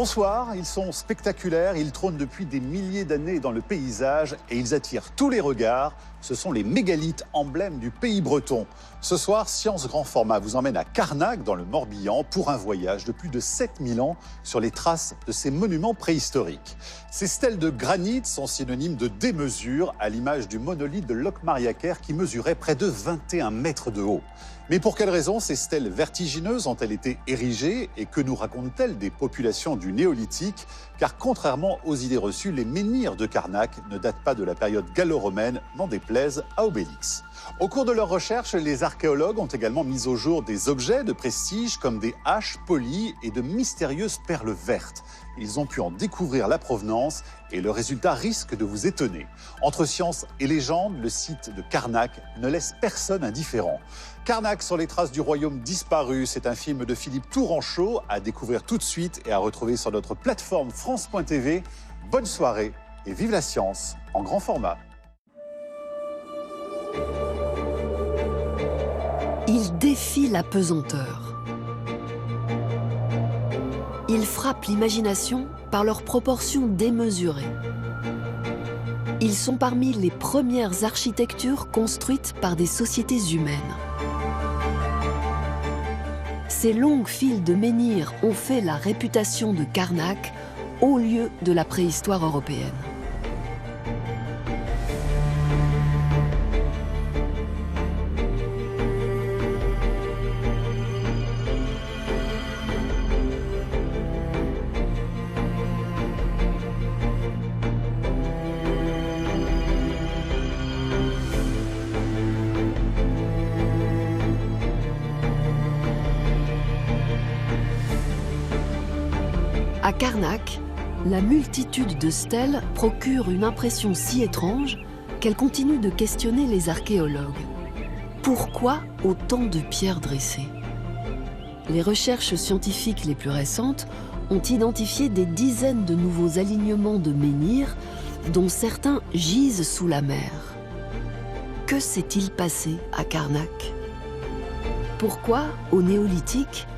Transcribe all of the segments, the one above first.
Bonsoir, ils sont spectaculaires, ils trônent depuis des milliers d'années dans le paysage et ils attirent tous les regards. Ce sont les mégalithes, emblèmes du pays breton. Ce soir, Science Grand Format vous emmène à Carnac, dans le Morbihan, pour un voyage de plus de 7000 ans sur les traces de ces monuments préhistoriques. Ces stèles de granit sont synonymes de démesure, à l'image du monolithe de Locmariaquer qui mesurait près de 21 mètres de haut. Mais pour quelle raison ces stèles vertigineuses ont-elles été érigées et que nous racontent-elles des populations du néolithique? Car contrairement aux idées reçues, les menhirs de Carnac ne datent pas de la période gallo-romaine, n'en déplaise à Obélix. Au cours de leurs recherches, les archéologues ont également mis au jour des objets de prestige comme des haches polies et de mystérieuses perles vertes. Ils ont pu en découvrir la provenance et le résultat risque de vous étonner. Entre science et légende, le site de Carnac ne laisse personne indifférent. Carnac sur les traces du royaume disparu, c'est un film de Philippe Touranchot à découvrir tout de suite et à retrouver sur notre plateforme France.tv. Bonne soirée et vive la science en grand format. Ils défient la pesanteur. Ils frappent l'imagination par leurs proportions démesurées. Ils sont parmi les premières architectures construites par des sociétés humaines. Ces longues files de menhirs ont fait la réputation de Carnac, haut lieu de la préhistoire européenne. À Carnac, la multitude de stèles procure une impression si étrange qu'elle continue de questionner les archéologues. Pourquoi autant de pierres dressées? Les recherches scientifiques les plus récentes ont identifié des dizaines de nouveaux alignements de menhirs, dont certains gisent sous la mer. Que s'est-il passé à Carnac? Pourquoi, au néolithique,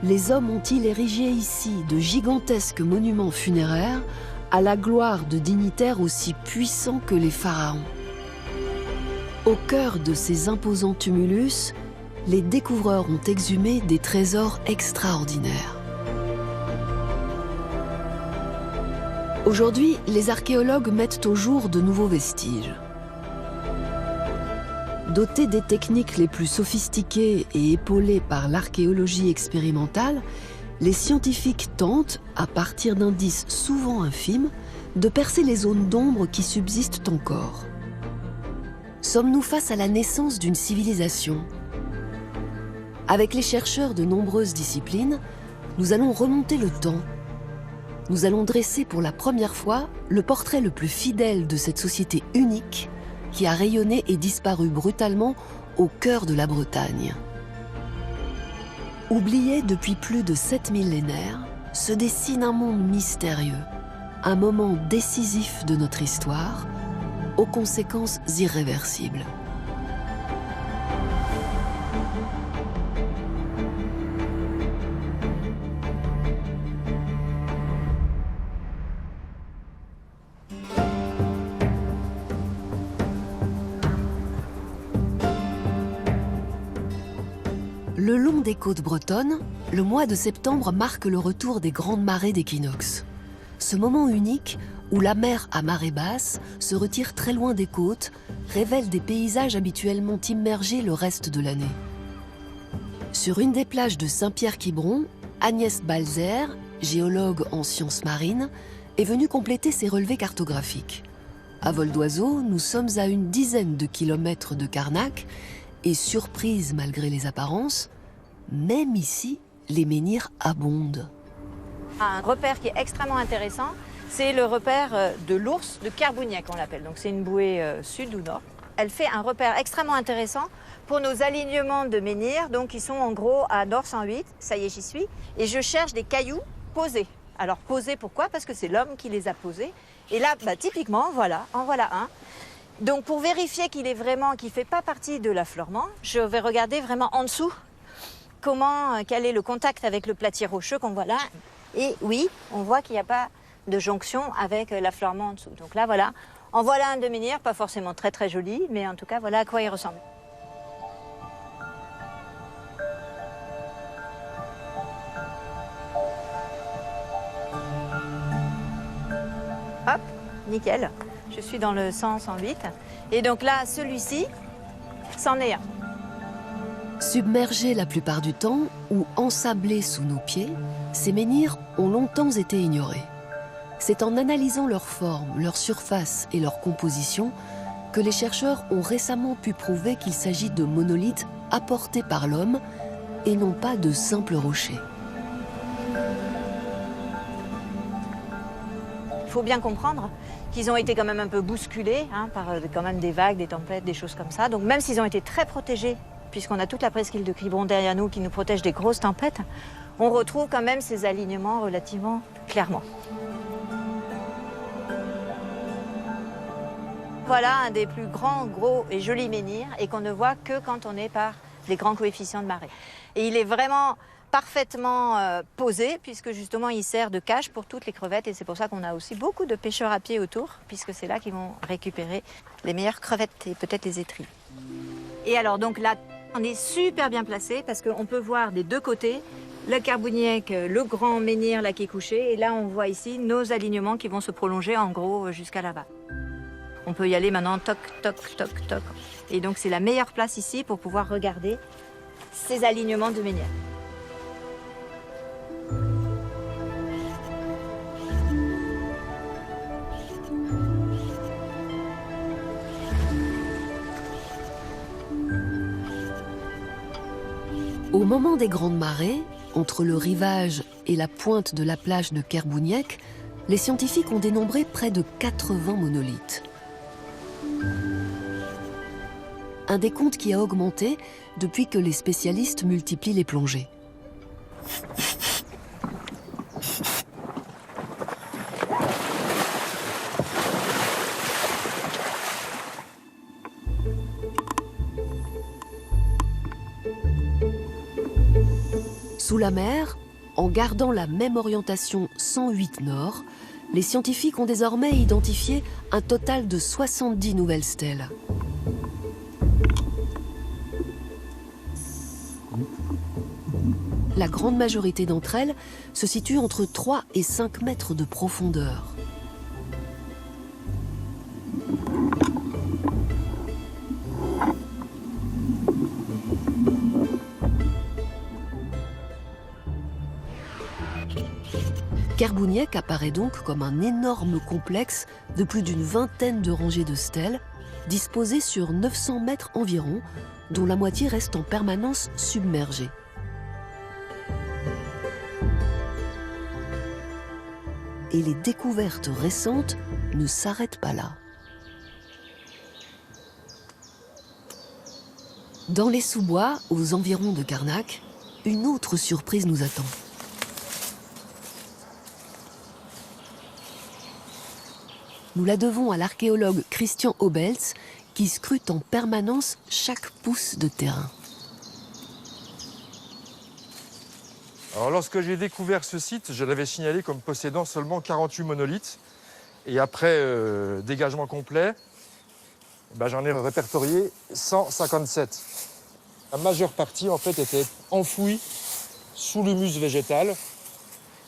les hommes ont-ils érigé ici de gigantesques monuments funéraires à la gloire de dignitaires aussi puissants que les pharaons? Au cœur de ces imposants tumulus, les découvreurs ont exhumé des trésors extraordinaires. Aujourd'hui, les archéologues mettent au jour de nouveaux vestiges. Dotés des techniques les plus sophistiquées et épaulés par l'archéologie expérimentale, les scientifiques tentent, à partir d'indices souvent infimes, de percer les zones d'ombre qui subsistent encore. Sommes-nous face à la naissance d'une civilisation? Avec les chercheurs de nombreuses disciplines, nous allons remonter le temps. Nous allons dresser pour la première fois le portrait le plus fidèle de cette société unique qui a rayonné et disparu brutalement au cœur de la Bretagne. Oublié depuis plus de 7 millénaires, se dessine un monde mystérieux, un moment décisif de notre histoire, aux conséquences irréversibles. Le long des côtes bretonnes, le mois de septembre marque le retour des grandes marées d'équinoxe. Ce moment unique où la mer à marée basse se retire très loin des côtes révèle des paysages habituellement immergés le reste de l'année. Sur une des plages de Saint-Pierre-Quiberon, Agnès Balzer, géologue en sciences marines, est venue compléter ses relevés cartographiques. À vol d'oiseau, nous sommes à une dizaine de kilomètres de Carnac et surprise malgré les apparences, même ici, les menhirs abondent. Un repère qui est extrêmement intéressant, c'est le repère de l'ours de Kerbouniac, on l'appelle. Donc c'est une bouée sud ou nord. Elle fait un repère extrêmement intéressant pour nos alignements de menhirs, donc ils sont en gros à nord 108, ça y est j'y suis, et je cherche des cailloux posés. Alors posés pourquoi? Parce que c'est l'homme qui les a posés. Et là, typiquement, voilà, en voilà un. Donc pour vérifier qu'il est vraiment, qu'il ne fait pas partie de l'affleurement, je vais regarder vraiment en dessous quel est le contact avec le platier rocheux qu'on voit là. Et oui, on voit qu'il n'y a pas de jonction avec l'affleurement en dessous. Donc là, voilà. En voilà un de menhir, pas forcément très très joli, mais en tout cas, voilà à quoi il ressemble. Hop, nickel. Je suis dans le 108. Et donc là, celui-ci, c'en est un. Submergés la plupart du temps ou ensablés sous nos pieds, ces menhirs ont longtemps été ignorés. C'est en analysant leur forme, leur surface et leur composition que les chercheurs ont récemment pu prouver qu'il s'agit de monolithes apportés par l'homme et non pas de simples rochers. Il faut bien comprendre qu'ils ont été quand même un peu bousculés par quand même des vagues, des tempêtes, des choses comme ça. Donc même s'ils ont été très protégés, puisqu'on a toute la presqu'île de Quiberon derrière nous qui nous protège des grosses tempêtes, on retrouve quand même ces alignements relativement clairement. Voilà un des plus grands, gros et jolis menhirs et qu'on ne voit que quand on est par des grands coefficients de marée. Et il est vraiment parfaitement posé puisque justement il sert de cache pour toutes les crevettes et c'est pour ça qu'on a aussi beaucoup de pêcheurs à pied autour puisque c'est là qu'ils vont récupérer les meilleures crevettes et peut-être les étrilles. Et alors donc là, on est super bien placé parce qu'on peut voir des deux côtés le Carbouniec, le grand menhir là qui est couché et là on voit ici nos alignements qui vont se prolonger en gros jusqu'à là-bas. On peut y aller maintenant, toc, toc, toc, toc. Et donc c'est la meilleure place ici pour pouvoir regarder ces alignements de menhirs. Au moment des grandes marées, entre le rivage et la pointe de la plage de Kerbouniek, les scientifiques ont dénombré près de 80 monolithes. Un décompte qui a augmenté depuis que les spécialistes multiplient les plongées. Sous la mer, en gardant la même orientation 108 nord, les scientifiques ont désormais identifié un total de 70 nouvelles stèles. La grande majorité d'entre elles se situe entre 3 et 5 mètres de profondeur. Kerbouniek apparaît donc comme un énorme complexe de plus d'une vingtaine de rangées de stèles, disposées sur 900 mètres environ, dont la moitié reste en permanence submergée. Et les découvertes récentes ne s'arrêtent pas là. Dans les sous-bois, aux environs de Carnac, une autre surprise nous attend. Nous la devons à l'archéologue Christian Obels, qui scrute en permanence chaque pouce de terrain. Alors, lorsque j'ai découvert ce site, je l'avais signalé comme possédant seulement 48 monolithes. Et après dégagement complet, j'en ai répertorié 157. La majeure partie, en fait, était enfouie sous l'humus végétal,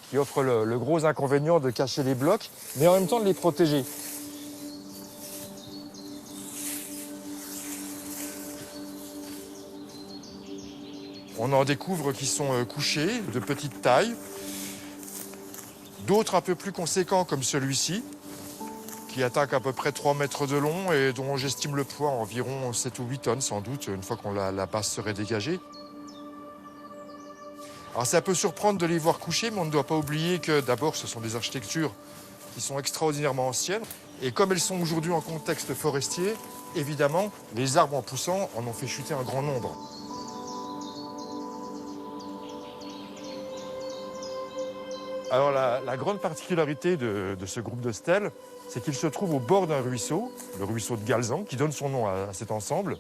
qui offre le gros inconvénient de cacher les blocs, mais en même temps de les protéger. On en découvre qui sont couchés, de petite taille, d'autres un peu plus conséquents comme celui-ci, qui attaque à peu près 3 mètres de long et dont j'estime le poids à environ 7 ou 8 tonnes sans doute, une fois que la base serait dégagée. Alors ça peut surprendre de les voir couchés, mais on ne doit pas oublier que d'abord ce sont des architectures qui sont extraordinairement anciennes. Et comme elles sont aujourd'hui en contexte forestier, évidemment, les arbres en poussant en ont fait chuter un grand nombre. Alors la grande particularité de ce groupe de stèles, c'est qu'il se trouve au bord d'un ruisseau, le ruisseau de Galzan, qui donne son nom à cet ensemble.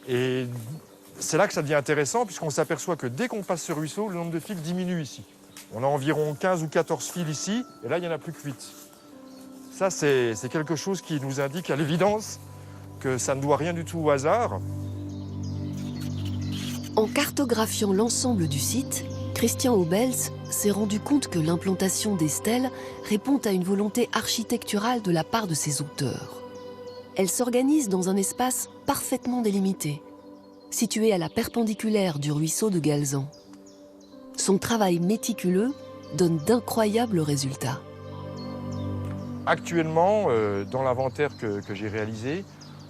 Et c'est là que ça devient intéressant, puisqu'on s'aperçoit que dès qu'on passe ce ruisseau, le nombre de fils diminue ici. On a environ 15 ou 14 fils ici, et là, il n'y en a plus que 8. Ça, c'est quelque chose qui nous indique à l'évidence que ça ne doit rien du tout au hasard. En cartographiant l'ensemble du site, Christian Obels s'est rendu compte que l'implantation des stèles répond à une volonté architecturale de la part de ses auteurs. Elles s'organisent dans un espace parfaitement délimité, situé à la perpendiculaire du ruisseau de Galzan. Son travail méticuleux donne d'incroyables résultats. Actuellement, dans l'inventaire que j'ai réalisé,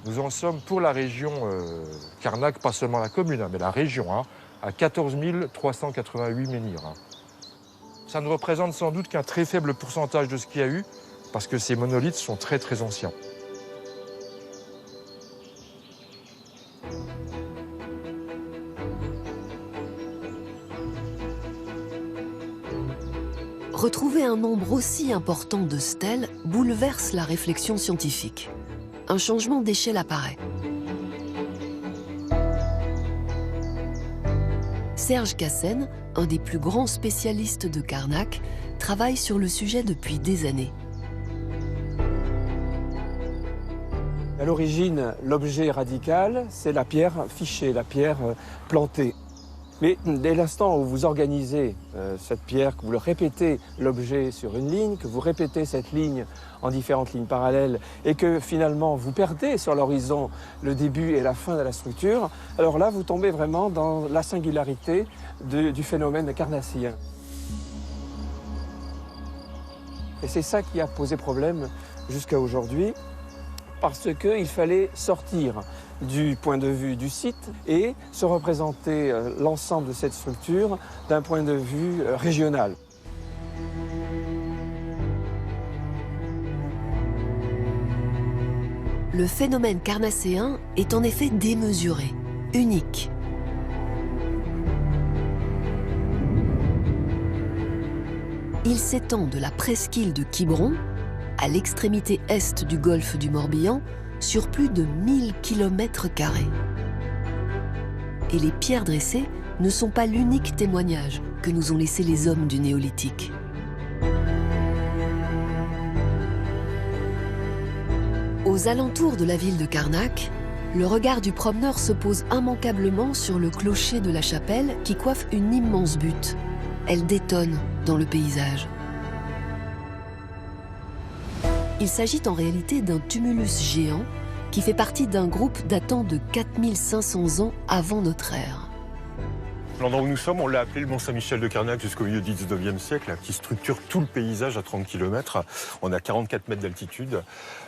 nous en sommes pour la région Carnac, pas seulement la commune, mais la région, à 14 388 menhirs. Ça ne représente sans doute qu'un très faible pourcentage de ce qu'il y a eu, parce que ces monolithes sont très très anciens. Retrouver un nombre aussi important de stèles bouleverse la réflexion scientifique. Un changement d'échelle apparaît. Serge Cassen, un des plus grands spécialistes de Carnac, travaille sur le sujet depuis des années. À l'origine, l'objet radical, c'est la pierre fichée, la pierre plantée. Mais dès l'instant où vous organisez cette pierre, que vous répétez l'objet sur une ligne, que vous répétez cette ligne en différentes lignes parallèles et que finalement vous perdez sur l'horizon le début et la fin de la structure, alors là vous tombez vraiment dans la singularité du phénomène carnassien. Et c'est ça qui a posé problème jusqu'à aujourd'hui, parce qu'il fallait sortir du point de vue du site et se représenter l'ensemble de cette structure d'un point de vue régional. Le phénomène carnasséen est en effet démesuré, unique. Il s'étend de la presqu'île de Quiberon à l'extrémité est du golfe du Morbihan sur plus de 1000 km². Et les pierres dressées ne sont pas l'unique témoignage que nous ont laissé les hommes du néolithique. Aux alentours de la ville de Carnac, le regard du promeneur se pose immanquablement sur le clocher de la chapelle qui coiffe une immense butte. Elle détonne dans le paysage. Il s'agit en réalité d'un tumulus géant qui fait partie d'un groupe datant de 4500 ans avant notre ère. L'endroit où nous sommes, on l'a appelé le Mont Saint-Michel de Carnac jusqu'au milieu du 19e siècle, qui structure tout le paysage à 30 km. On a 44 mètres d'altitude.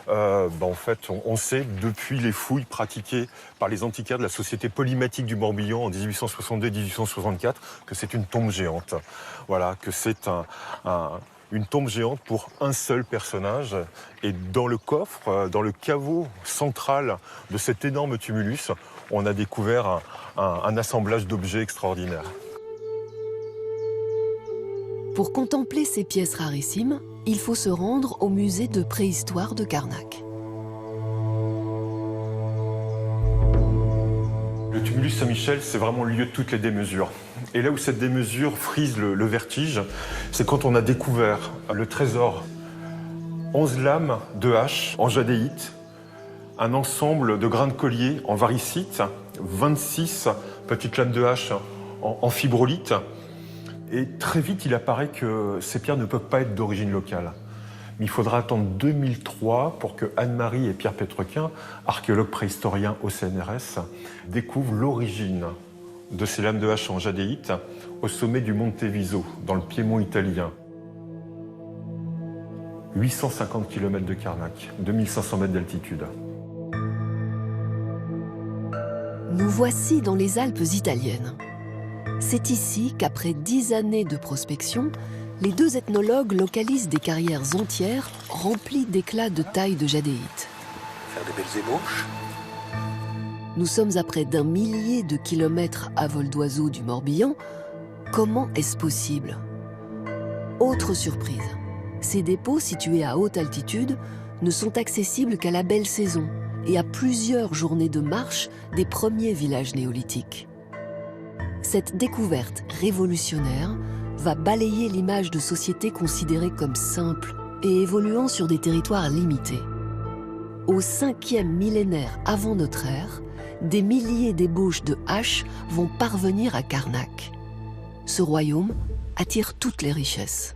En fait, on sait, depuis les fouilles pratiquées par les antiquaires de la Société polymatique du Morbihan en 1862-1864, que c'est une tombe géante. Voilà, que c'est une tombe géante pour un seul personnage. Et dans le coffre, dans le caveau central de cet énorme tumulus, on a découvert un assemblage d'objets extraordinaires. Pour contempler ces pièces rarissimes, il faut se rendre au musée de préhistoire de Carnac. Le tumulus Saint-Michel, c'est vraiment le lieu de toutes les démesures. Et là où cette démesure frise le vertige, c'est quand on a découvert le trésor. 11 lames de hache en jadéite, un ensemble de grains de collier en varicite, 26 petites lames de hache en fibrolite. Et très vite, il apparaît que ces pierres ne peuvent pas être d'origine locale. Mais il faudra attendre 2003 pour que Anne-Marie et Pierre Pétrequin, archéologues préhistoriens au CNRS, découvrent l'origine de ces lames de hache en jadéite au sommet du Monte Viso, dans le Piémont italien. 850 km de Carnac, 2500 mètres d'altitude. Nous voici dans les Alpes italiennes. C'est ici qu'après 10 années de prospection, les deux ethnologues localisent des carrières entières remplies d'éclats de taille de jadéite. Faire des belles ébauches. Nous sommes à près d'1 millier de kilomètres à vol d'oiseau du Morbihan. Comment est-ce possible? Autre surprise, ces dépôts situés à haute altitude ne sont accessibles qu'à la belle saison et à plusieurs journées de marche des premiers villages néolithiques. Cette découverte révolutionnaire va balayer l'image de sociétés considérées comme simples et évoluant sur des territoires limités. Au 5e millénaire avant notre ère, des milliers d'ébauches de haches vont parvenir à Karnak. Ce royaume attire toutes les richesses.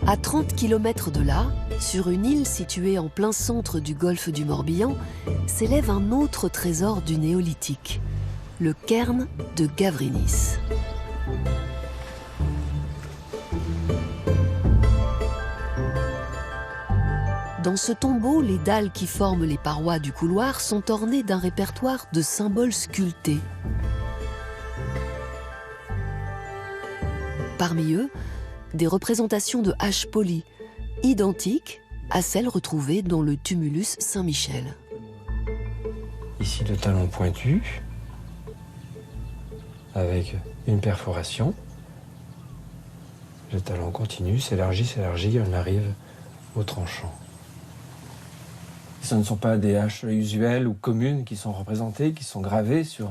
À 30 km de là, sur une île située en plein centre du golfe du Morbihan, s'élève un autre trésor du néolithique, le cairn de Gavrinis. Dans ce tombeau, les dalles qui forment les parois du couloir sont ornées d'un répertoire de symboles sculptés. Parmi eux, des représentations de haches polies, identiques à celles retrouvées dans le tumulus Saint-Michel. Ici, le talon pointu, avec une perforation. Le talon continue, s'élargit, on arrive au tranchant. Ce ne sont pas des haches usuelles ou communes qui sont représentées, qui sont gravées sur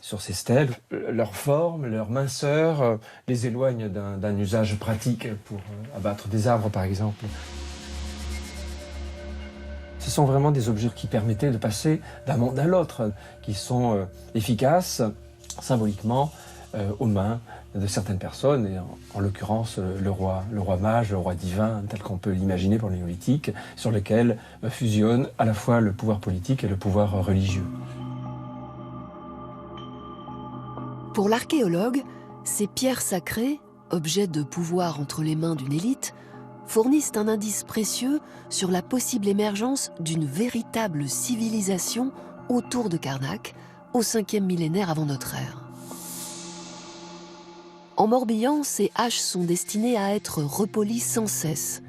ces stèles. Leur forme, leur minceur les éloignent d'un usage pratique pour abattre des arbres, par exemple. Ce sont vraiment des objets qui permettaient de passer d'un monde à l'autre, qui sont efficaces symboliquement aux mains de certaines personnes, et en l'occurrence le roi mage, le roi divin, tel qu'on peut l'imaginer pour le néolithique, sur lequel fusionne à la fois le pouvoir politique et le pouvoir religieux. Pour l'archéologue, ces pierres sacrées, objets de pouvoir entre les mains d'une élite, fournissent un indice précieux sur la possible émergence d'une véritable civilisation autour de Karnak, au 5e millénaire avant notre ère. En Morbihan, ces haches sont destinées à être repolies sans cesse,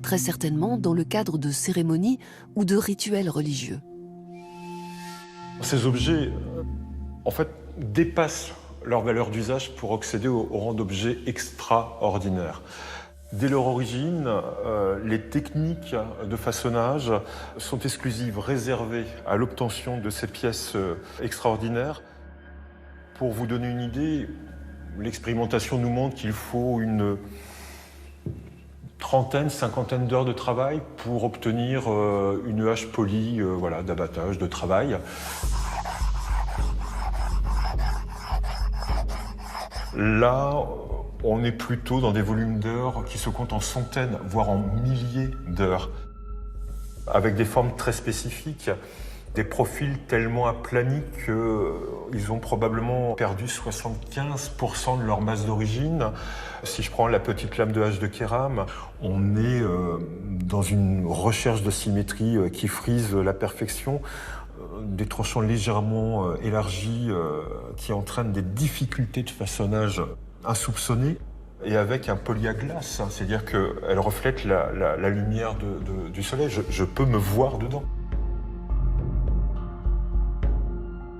très certainement dans le cadre de cérémonies ou de rituels religieux. Ces objets, en fait, dépassent leur valeur d'usage pour accéder au rang d'objets extraordinaires. Dès leur origine, les techniques de façonnage sont exclusives, réservées à l'obtention de ces pièces extraordinaires. Pour vous donner une idée, l'expérimentation nous montre qu'il faut une trentaine, cinquantaine d'heures de travail pour obtenir une hache polie d'abattage, de travail. Là, on est plutôt dans des volumes d'heures qui se comptent en centaines, voire en milliers d'heures, avec des formes très spécifiques, des profils tellement aplanis qu'ils ont probablement perdu 75% de leur masse d'origine. Si je prends la petite lame de hache de Kéram, on est dans une recherche de symétrie qui frise la perfection, des tranchants légèrement élargis qui entraînent des difficultés de façonnage insoupçonnées, et avec un poly à glace, c'est-à-dire qu'elle reflète la lumière du soleil. Je peux me voir dedans.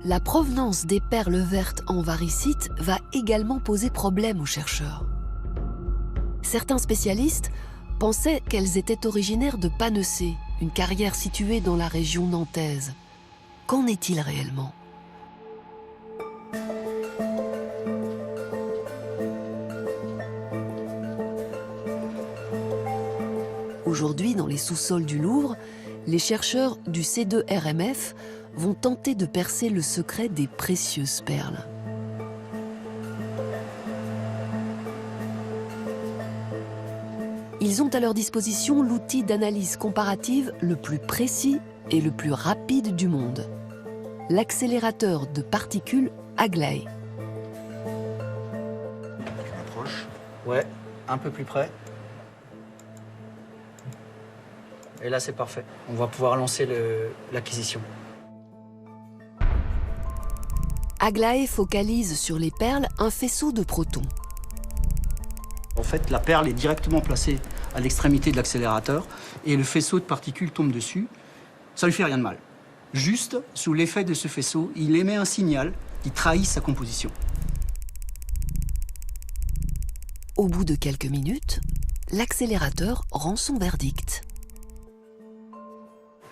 La provenance des perles vertes en varicite va également poser problème aux chercheurs. Certains spécialistes pensaient qu'elles étaient originaires de Panecée, une carrière située dans la région nantaise. Qu'en est-il réellement ? Aujourd'hui, dans les sous-sols du Louvre, les chercheurs du C2RMF vont tenter de percer le secret des précieuses perles. Ils ont à leur disposition l'outil d'analyse comparative le plus précis et le plus rapide du monde, l'accélérateur de particules Aglaé. Je m'approche. Ouais, un peu plus près. Et là, c'est parfait. On va pouvoir lancer l'acquisition. Aglaé focalise sur les perles un faisceau de protons. En fait, la perle est directement placée à l'extrémité de l'accélérateur et le faisceau de particules tombe dessus. Ça lui fait rien de mal. Juste, sous l'effet de ce faisceau, il émet un signal qui trahit sa composition. Au bout de quelques minutes, l'accélérateur rend son verdict.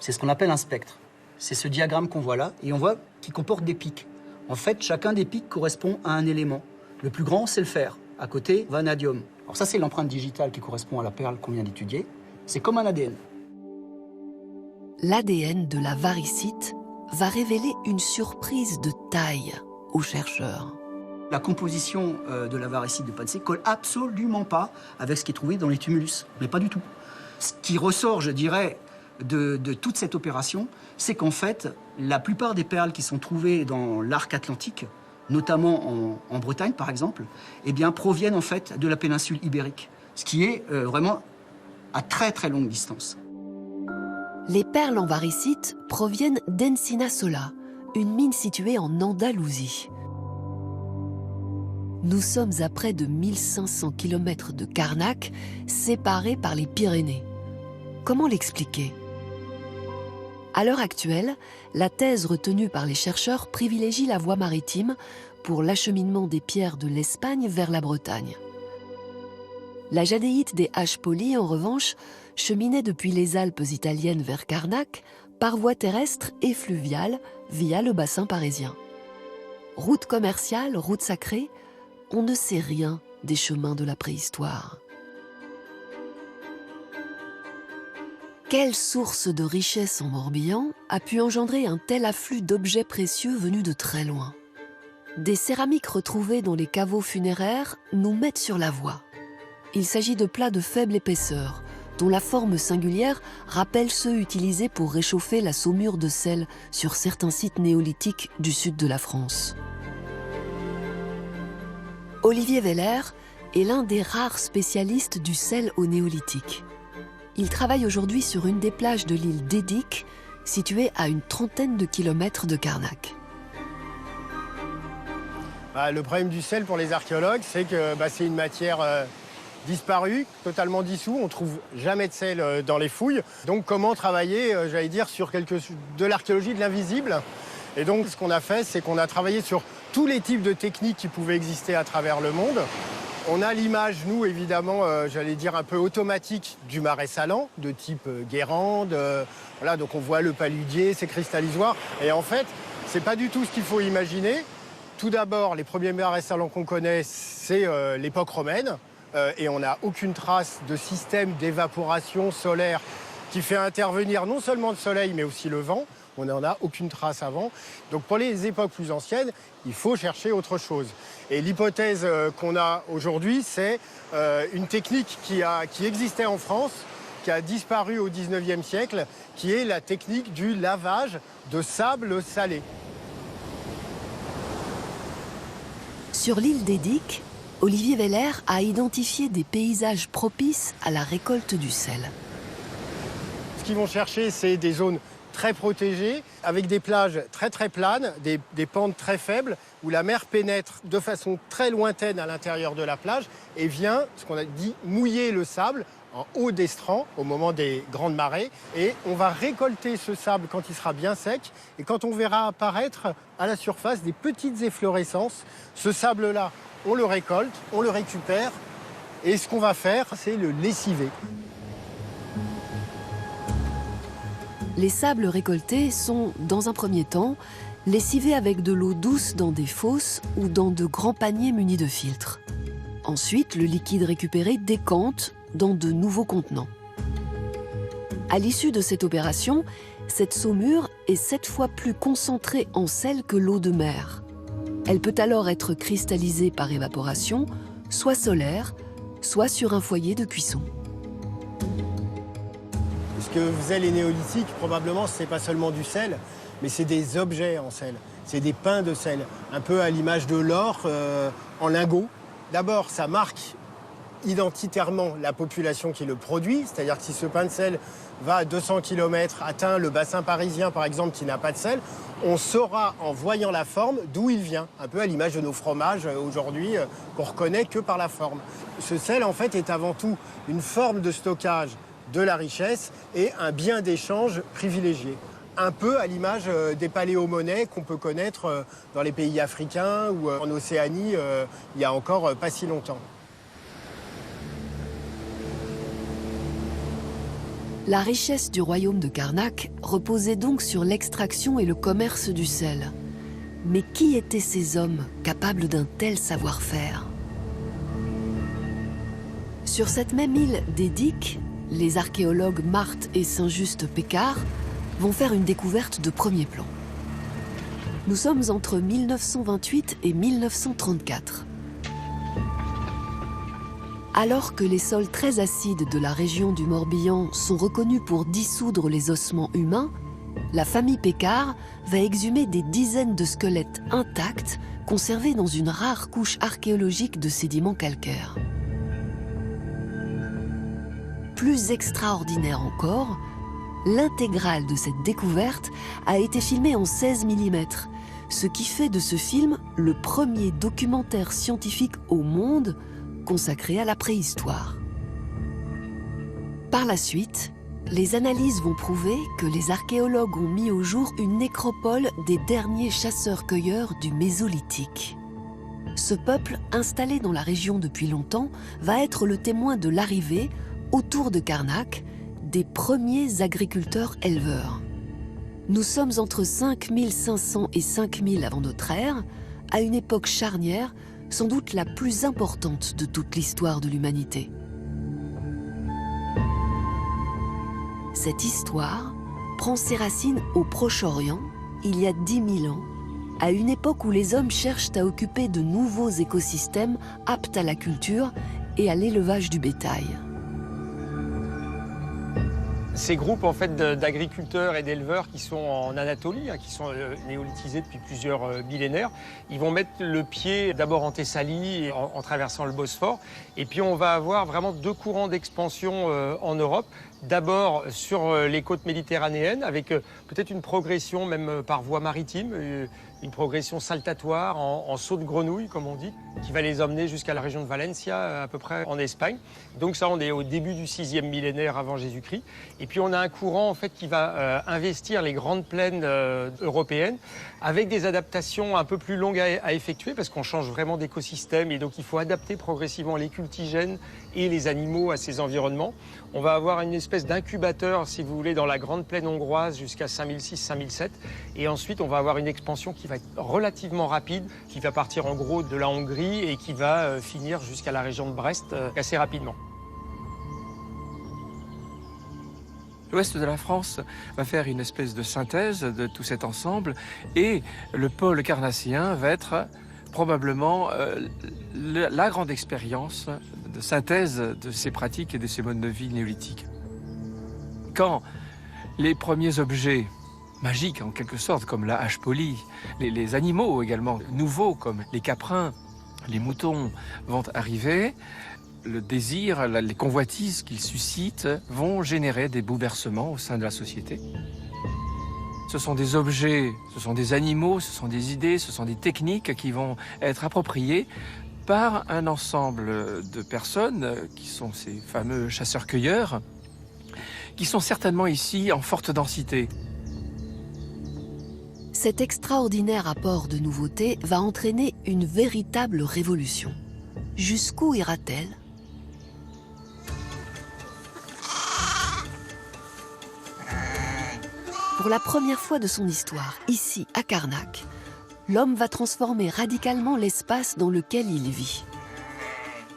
C'est ce qu'on appelle un spectre. C'est ce diagramme qu'on voit là, et on voit qu'il comporte des pics. En fait, chacun des pics correspond à un élément. Le plus grand, c'est le fer. À côté, vanadium. Alors ça, c'est l'empreinte digitale qui correspond à la perle qu'on vient d'étudier. C'est comme un ADN. L'ADN de la varicite va révéler une surprise de taille aux chercheurs. La composition de la varicite de Pansy colle absolument pas avec ce qui est trouvé dans les tumulus, mais pas du tout. Ce qui ressort, je dirais, de toute cette opération, c'est qu'en fait, la plupart des perles qui sont trouvées dans l'arc atlantique, notamment en Bretagne par exemple, eh bien, proviennent en fait de la péninsule ibérique, ce qui est vraiment à très très longue distance. Les perles en varicite proviennent d'Encinasola, une mine située en Andalousie. Nous sommes à près de 1500 km de Carnac, séparés par les Pyrénées. Comment l'expliquer ? À l'heure actuelle, la thèse retenue par les chercheurs privilégie la voie maritime pour l'acheminement des pierres de l'Espagne vers la Bretagne. La jadéite des Haches polies, en revanche, cheminait depuis les Alpes italiennes vers Carnac par voie terrestre et fluviale via le bassin parisien. Route commerciale, route sacrée, on ne sait rien des chemins de la préhistoire. Quelle source de richesse en Morbihan a pu engendrer un tel afflux d'objets précieux venus de très loin ? Des céramiques retrouvées dans les caveaux funéraires nous mettent sur la voie. Il s'agit de plats de faible épaisseur, dont la forme singulière rappelle ceux utilisés pour réchauffer la saumure de sel sur certains sites néolithiques du sud de la France. Olivier Weller est l'un des rares spécialistes du sel au néolithique. Il travaille aujourd'hui sur une des plages de l'île d'Edic, située à une trentaine de kilomètres de Carnac. Le problème du sel pour les archéologues, c'est que c'est une matière disparue, totalement dissoute. On ne trouve jamais de sel dans les fouilles. Donc comment travailler, j'allais dire, sur de l'archéologie de l'invisible. Et donc ce qu'on a fait, c'est qu'on a travaillé sur tous les types de techniques qui pouvaient exister à travers le monde. On a l'image, nous, évidemment, j'allais dire un peu automatique du marais salant, de type Guérande. Voilà, donc on voit le paludier, ses cristallisoires. Et en fait, c'est pas du tout ce qu'il faut imaginer. Tout d'abord, les premiers marais salants qu'on connaît, c'est l'époque romaine. Et on n'a aucune trace de système d'évaporation solaire qui fait intervenir non seulement le soleil, mais aussi le vent. On n'en a aucune trace avant. Donc pour les époques plus anciennes, il faut chercher autre chose. Et l'hypothèse qu'on a aujourd'hui, c'est une technique qui existait en France, qui a disparu au 19e siècle, qui est la technique du lavage de sable salé. Sur l'île d'Edic, Olivier Weller a identifié des paysages propices à la récolte du sel. Ce qu'ils vont chercher, c'est des zones très protégées, avec des plages très très planes, des pentes très faibles, où la mer pénètre de façon très lointaine à l'intérieur de la plage et vient, ce qu'on a dit, mouiller le sable en haut d'estran au moment des grandes marées. Et on va récolter ce sable quand il sera bien sec. Et quand on verra apparaître à la surface des petites efflorescences, ce sable-là, on le récolte, on le récupère. Et ce qu'on va faire, c'est le lessiver. Les sables récoltés sont, dans un premier temps, lessivés avec de l'eau douce dans des fosses ou dans de grands paniers munis de filtres. Ensuite, le liquide récupéré décante dans de nouveaux contenants. À l'issue de cette opération, cette saumure est 7 fois plus concentrée en sel que l'eau de mer. Elle peut alors être cristallisée par évaporation, soit solaire, soit sur un foyer de cuisson. Ce que faisaient les néolithiques, probablement, ce n'est pas seulement du sel, mais c'est des objets en sel. C'est des pains de sel, un peu à l'image de l'or en lingots. D'abord, ça marque identitairement la population qui le produit, c'est-à-dire que si ce pain de sel va à 200 km, atteint le bassin parisien, par exemple, qui n'a pas de sel, on saura, en voyant la forme, d'où il vient. Un peu à l'image de nos fromages aujourd'hui, qu'on reconnaît que par la forme. Ce sel, en fait, est avant tout une forme de stockage de la richesse et un bien d'échange privilégié. Un peu à l'image des paléomonnaies qu'on peut connaître dans les pays africains ou en Océanie il y a encore pas si longtemps. La richesse du royaume de Karnak reposait donc sur l'extraction et le commerce du sel. Mais qui étaient ces hommes capables d'un tel savoir-faire? Sur cette même île d'Édique, les archéologues Marthe et Saint-Just-Pécard vont faire une découverte de premier plan. Nous sommes entre 1928 et 1934. Alors que les sols très acides de la région du Morbihan sont reconnus pour dissoudre les ossements humains, la famille Pécard va exhumer des dizaines de squelettes intacts conservés dans une rare couche archéologique de sédiments calcaires. Plus extraordinaire encore, l'intégrale de cette découverte a été filmée en 16 mm, ce qui fait de ce film le premier documentaire scientifique au monde consacré à la préhistoire. Par la suite, les analyses vont prouver que les archéologues ont mis au jour une nécropole des derniers chasseurs-cueilleurs du Mésolithique. Ce peuple, installé dans la région depuis longtemps, va être le témoin de l'arrivée, autour de Karnak, des premiers agriculteurs-éleveurs. Nous sommes entre 5500 et 5000 avant notre ère, à une époque charnière, sans doute la plus importante de toute l'histoire de l'humanité. Cette histoire prend ses racines au Proche-Orient, il y a 10 000 ans, à une époque où les hommes cherchent à occuper de nouveaux écosystèmes aptes à la culture et à l'élevage du bétail. Ces groupes en fait d'agriculteurs et d'éleveurs qui sont en Anatolie, qui sont néolithisés depuis plusieurs millénaires, ils vont mettre le pied d'abord en Thessalie en traversant le Bosphore, et puis on va avoir vraiment deux courants d'expansion en Europe. D'abord sur les côtes méditerranéennes, avec peut-être une progression même par voie maritime, une progression saltatoire en saut de grenouille, comme on dit, qui va les emmener jusqu'à la région de Valencia, à peu près en Espagne. Donc ça, on est au début du 6e millénaire avant Jésus-Christ. Et puis on a un courant en fait qui va investir les grandes plaines européennes, avec des adaptations un peu plus longues à effectuer, parce qu'on change vraiment d'écosystème, et donc il faut adapter progressivement les cultigènes et les animaux à ces environnements. On va avoir une espèce d'incubateur, si vous voulez, dans la grande plaine hongroise jusqu'à 5006-5007. Et ensuite, on va avoir une expansion qui va être relativement rapide, qui va partir en gros de la Hongrie et qui va finir jusqu'à la région de Brest assez rapidement. L'ouest de la France va faire une espèce de synthèse de tout cet ensemble, et le pôle carnassien va être probablement la grande expérience de synthèse de ces pratiques et de ces modes de vie néolithiques. Quand les premiers objets magiques, en quelque sorte, comme la hache polie, les animaux également nouveaux, comme les caprins, les moutons, vont arriver, le désir, les convoitises qu'ils suscitent vont générer des bouleversements au sein de la société. Ce sont des objets, ce sont des animaux, ce sont des idées, ce sont des techniques qui vont être appropriées par un ensemble de personnes qui sont ces fameux chasseurs-cueilleurs, qui sont certainement ici en forte densité. Cet extraordinaire apport de nouveautés va entraîner une véritable révolution. Jusqu'où ira-t-elle ? Pour la première fois de son histoire, ici à Karnak, l'homme va transformer radicalement l'espace dans lequel il vit.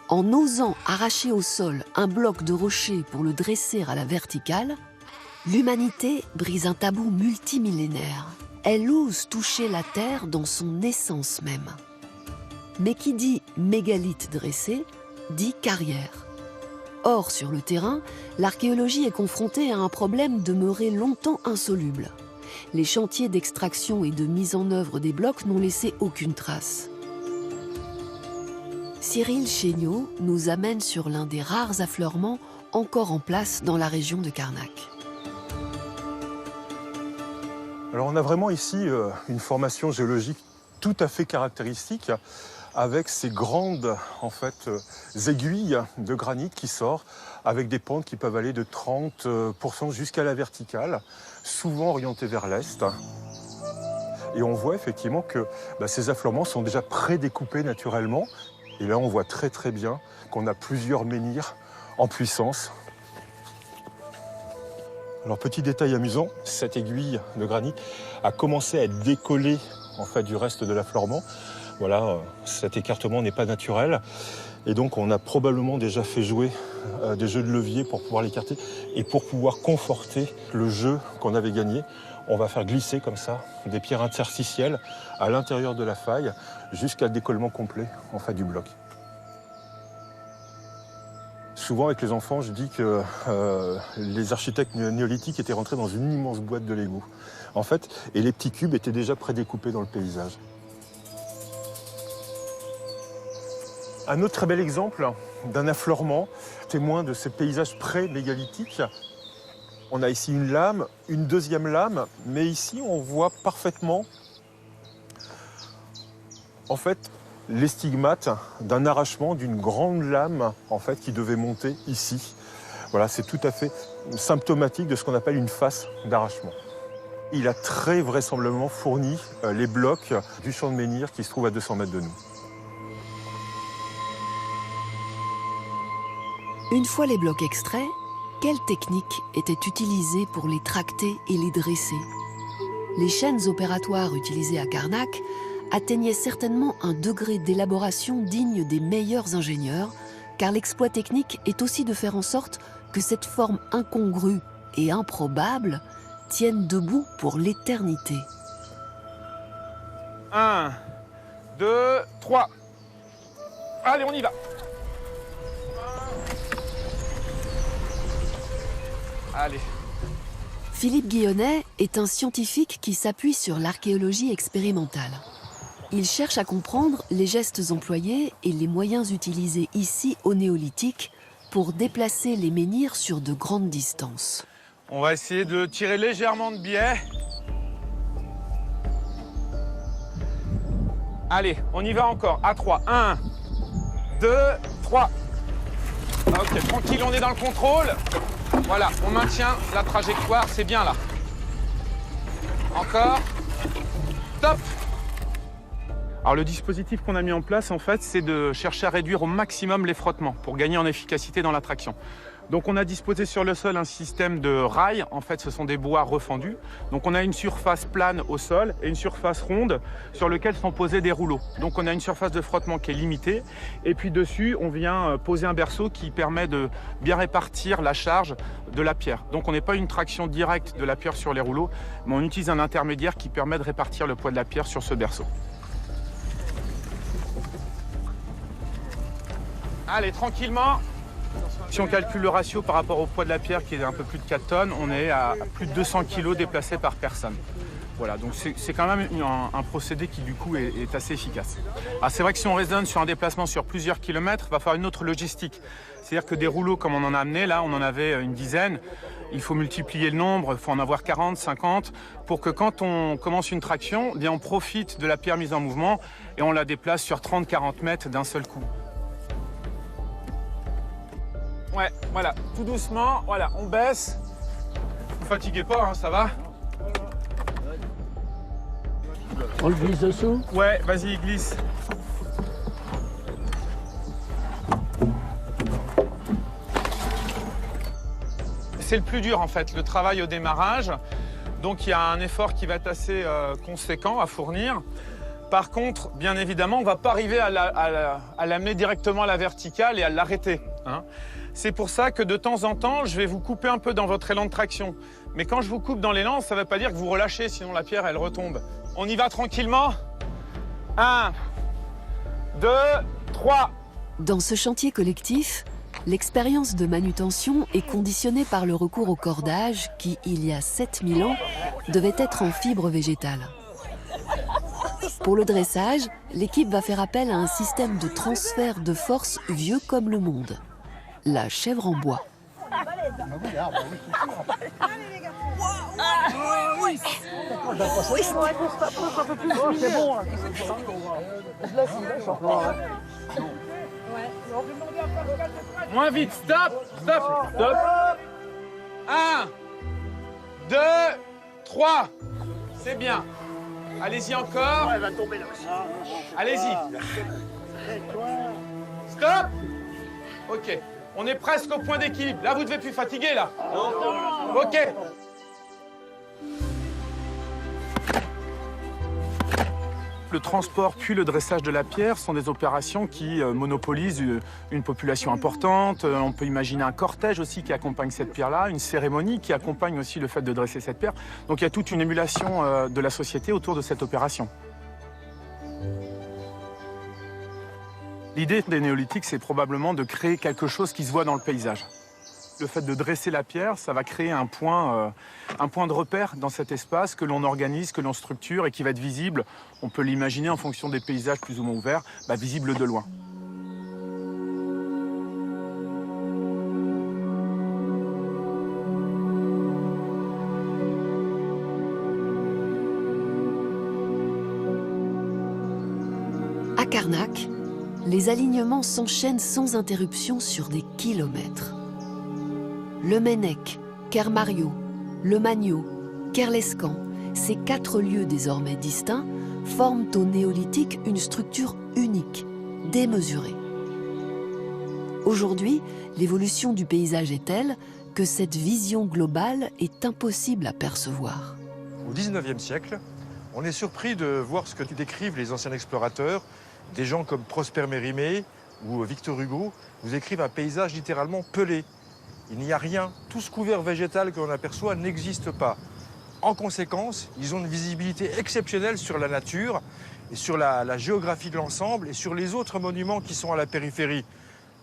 En osant arracher au sol un bloc de rocher pour le dresser à la verticale, l'humanité brise un tabou multimillénaire. Elle ose toucher la terre dans son essence même. Mais qui dit mégalithe dressé, dit carrière. Or, sur le terrain, l'archéologie est confrontée à un problème demeuré longtemps insoluble. Les chantiers d'extraction et de mise en œuvre des blocs n'ont laissé aucune trace. Cyril Chéniaud nous amène sur l'un des rares affleurements encore en place dans la région de Karnak. Alors on a vraiment ici une formation géologique tout à fait caractéristique, avec ces grandes aiguilles de granit qui sortent, avec des pentes qui peuvent aller de 30% jusqu'à la verticale, souvent orientées vers l'est. Et on voit effectivement que ces affleurements sont déjà prédécoupés naturellement. Et là, on voit très très bien qu'on a plusieurs menhirs en puissance. Alors petit détail amusant, cette aiguille de granit a commencé à être décollée en fait, du reste de l'affleurement. Voilà, cet écartement n'est pas naturel. Et donc on a probablement déjà fait jouer des jeux de levier pour pouvoir l'écarter. Et pour pouvoir conforter le jeu qu'on avait gagné, on va faire glisser comme ça des pierres interstitielles à l'intérieur de la faille jusqu'à le décollement complet en fait, du bloc. Souvent avec les enfants, je dis que les architectes néolithiques étaient rentrés dans une immense boîte de Lego. En fait, et les petits cubes étaient déjà prédécoupés dans le paysage. Un autre très bel exemple d'un affleurement, témoin de ces paysages pré-mégalithiques. On a ici une lame, une deuxième lame, mais ici on voit parfaitement en fait, les stigmates d'un arrachement d'une grande lame en fait, qui devait monter ici. Voilà, c'est tout à fait symptomatique de ce qu'on appelle une face d'arrachement. Il a très vraisemblablement fourni les blocs du champ de menhir qui se trouve à 200 mètres de nous. Une fois les blocs extraits, quelle technique était utilisée pour les tracter et les dresser? Les chaînes opératoires utilisées à Carnac atteignaient certainement un degré d'élaboration digne des meilleurs ingénieurs, car l'exploit technique est aussi de faire en sorte que cette forme incongrue et improbable tienne debout pour l'éternité. 1, 2, 3. Allez, on y va. Allez. Philippe Guillonnet est un scientifique qui s'appuie sur l'archéologie expérimentale. Il cherche à comprendre les gestes employés et les moyens utilisés ici au néolithique pour déplacer les menhirs sur de grandes distances. On va essayer de tirer légèrement de biais. Allez, on y va encore. À 3. 1, 2, 3. Ok, tranquille, on est dans le contrôle. Voilà, on maintient la trajectoire, c'est bien là. Encore. Top. Alors le dispositif qu'on a mis en place, en fait, c'est de chercher à réduire au maximum les frottements pour gagner en efficacité dans la traction. Donc on a disposé sur le sol un système de rails. En fait, ce sont des bois refendus. Donc on a une surface plane au sol et une surface ronde sur laquelle sont posés des rouleaux. Donc on a une surface de frottement qui est limitée. Et puis dessus, on vient poser un berceau qui permet de bien répartir la charge de la pierre. Donc on n'est pas une traction directe de la pierre sur les rouleaux, mais on utilise un intermédiaire qui permet de répartir le poids de la pierre sur ce berceau. Allez, tranquillement. Si on calcule le ratio par rapport au poids de la pierre qui est un peu plus de 4 tonnes, on est à plus de 200 kg déplacés par personne. Voilà, donc c'est quand même un procédé qui du coup est assez efficace. Alors c'est vrai que si on raisonne sur un déplacement sur plusieurs kilomètres, il va falloir une autre logistique. C'est-à-dire que des rouleaux comme on en a amené, là on en avait une dizaine, il faut multiplier le nombre, il faut en avoir 40, 50, pour que quand on commence une traction, eh bien on profite de la pierre mise en mouvement et on la déplace sur 30-40 mètres d'un seul coup. Ouais, voilà, tout doucement, voilà, on baisse. Ne vous fatiguez pas, hein, ça va? On le glisse dessous? Ouais, vas-y, glisse. C'est le plus dur, en fait, le travail au démarrage. Donc, il y a un effort qui va être assez conséquent à fournir. Par contre, bien évidemment, on ne va pas arriver à l'amener directement à la verticale et à l'arrêter, hein. C'est pour ça que de temps en temps, je vais vous couper un peu dans votre élan de traction. Mais quand je vous coupe dans l'élan, ça ne veut pas dire que vous relâchez, sinon la pierre, elle retombe. On y va tranquillement. 1, 2, 3. Dans ce chantier collectif, l'expérience de manutention est conditionnée par le recours au cordage qui, il y a 7000 ans, devait être en fibre végétale. Pour le dressage, l'équipe va faire appel à un système de transfert de force vieux comme le monde. La chèvre en bois. Moins vite, stop, stop, stop. 1, 2, 3. C'est bien. Allez-y encore. Allez-y. Stop. Ok. On est presque au point d'équilibre. Là, vous ne devez plus fatiguer, là. Ok. Le transport puis le dressage de la pierre sont des opérations qui monopolisent une population importante. On peut imaginer un cortège aussi qui accompagne cette pierre-là, une cérémonie qui accompagne aussi le fait de dresser cette pierre. Donc il y a toute une émulation de la société autour de cette opération. L'idée des néolithiques, c'est probablement de créer quelque chose qui se voit dans le paysage. Le fait de dresser la pierre, ça va créer un point de repère dans cet espace que l'on organise, que l'on structure et qui va être visible, on peut l'imaginer en fonction des paysages plus ou moins ouverts, visible de loin. À Carnac, les alignements s'enchaînent sans interruption sur des kilomètres. Le Mennec, Kermario, Le Magno, Kerlescan, ces 4 lieux désormais distincts forment au néolithique une structure unique, démesurée. Aujourd'hui, l'évolution du paysage est telle que cette vision globale est impossible à percevoir. Au XIXe siècle, on est surpris de voir ce que décrivent les anciens explorateurs. Des gens comme Prosper Mérimée ou Victor Hugo vous écrivent un paysage littéralement pelé. Il n'y a rien, tout ce couvert végétal que l'on aperçoit n'existe pas. En conséquence, ils ont une visibilité exceptionnelle sur la nature et sur la géographie de l'ensemble et sur les autres monuments qui sont à la périphérie.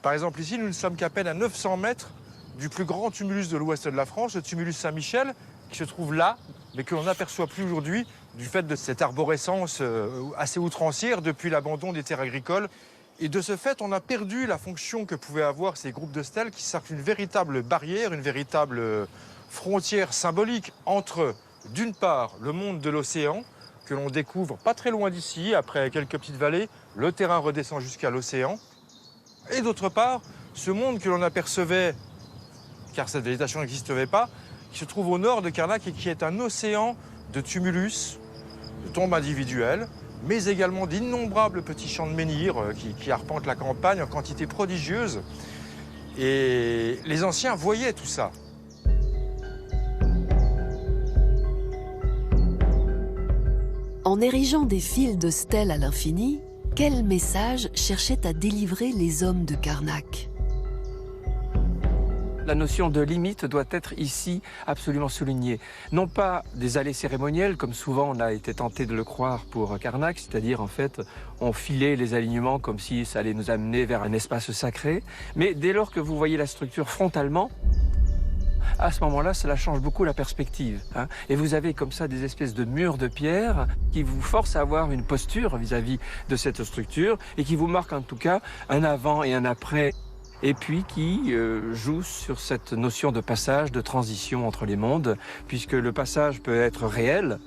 Par exemple, ici, nous ne sommes qu'à peine à 900 mètres du plus grand tumulus de l'ouest de la France, le tumulus Saint-Michel, qui se trouve là, mais que l'on n'aperçoit plus aujourd'hui du fait de cette arborescence assez outrancière depuis l'abandon des terres agricoles. Et de ce fait, on a perdu la fonction que pouvaient avoir ces groupes de stèles qui servent une véritable barrière, une véritable frontière symbolique entre, d'une part, le monde de l'océan, que l'on découvre pas très loin d'ici, après quelques petites vallées, le terrain redescend jusqu'à l'océan, et d'autre part, ce monde que l'on apercevait, car cette végétation n'existait pas, qui se trouve au nord de Carnac et qui est un océan de tumulus, de tombes individuelles, mais également d'innombrables petits champs de menhirs qui arpentent la campagne en quantité prodigieuse. Et les anciens voyaient tout ça. En érigeant des fils de stèles à l'infini, quel message cherchaient à délivrer les hommes de Carnac ? La notion de limite doit être ici absolument soulignée. Non pas des allées cérémonielles, comme souvent on a été tenté de le croire pour Carnac, c'est-à-dire en fait on filait les alignements comme si ça allait nous amener vers un espace sacré, mais dès lors que vous voyez la structure frontalement, à ce moment-là, cela change beaucoup la perspective. Et vous avez comme ça des espèces de murs de pierre qui vous forcent à avoir une posture vis-à-vis de cette structure et qui vous marquent en tout cas un avant et un après. Et puis qui joue sur cette notion de passage, de transition entre les mondes, puisque le passage peut être réel,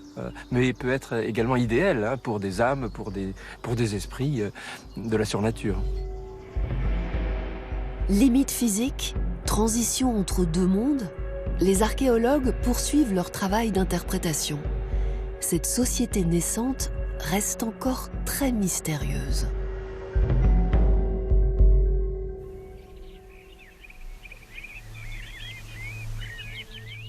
mais il peut être également idéal pour des âmes, pour des esprits de la surnature. Limite physique, transition entre 2 mondes, les archéologues poursuivent leur travail d'interprétation. Cette société naissante reste encore très mystérieuse.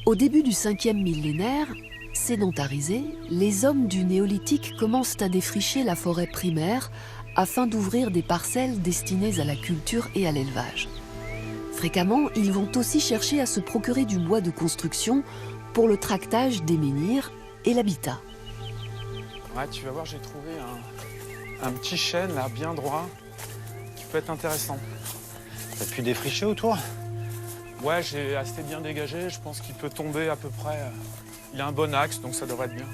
Au début du 5e millénaire, sédentarisés, les hommes du néolithique commencent à défricher la forêt primaire afin d'ouvrir des parcelles destinées à la culture et à l'élevage. Fréquemment, ils vont aussi chercher à se procurer du bois de construction pour le tractage des menhirs et l'habitat. Ouais, tu vas voir, j'ai trouvé un petit chêne là, bien droit, qui peut être intéressant. T'as pu défricher autour ? Ouais, j'ai assez bien dégagé, je pense qu'il peut tomber à peu près. Il a un bon axe, donc ça devrait être bien.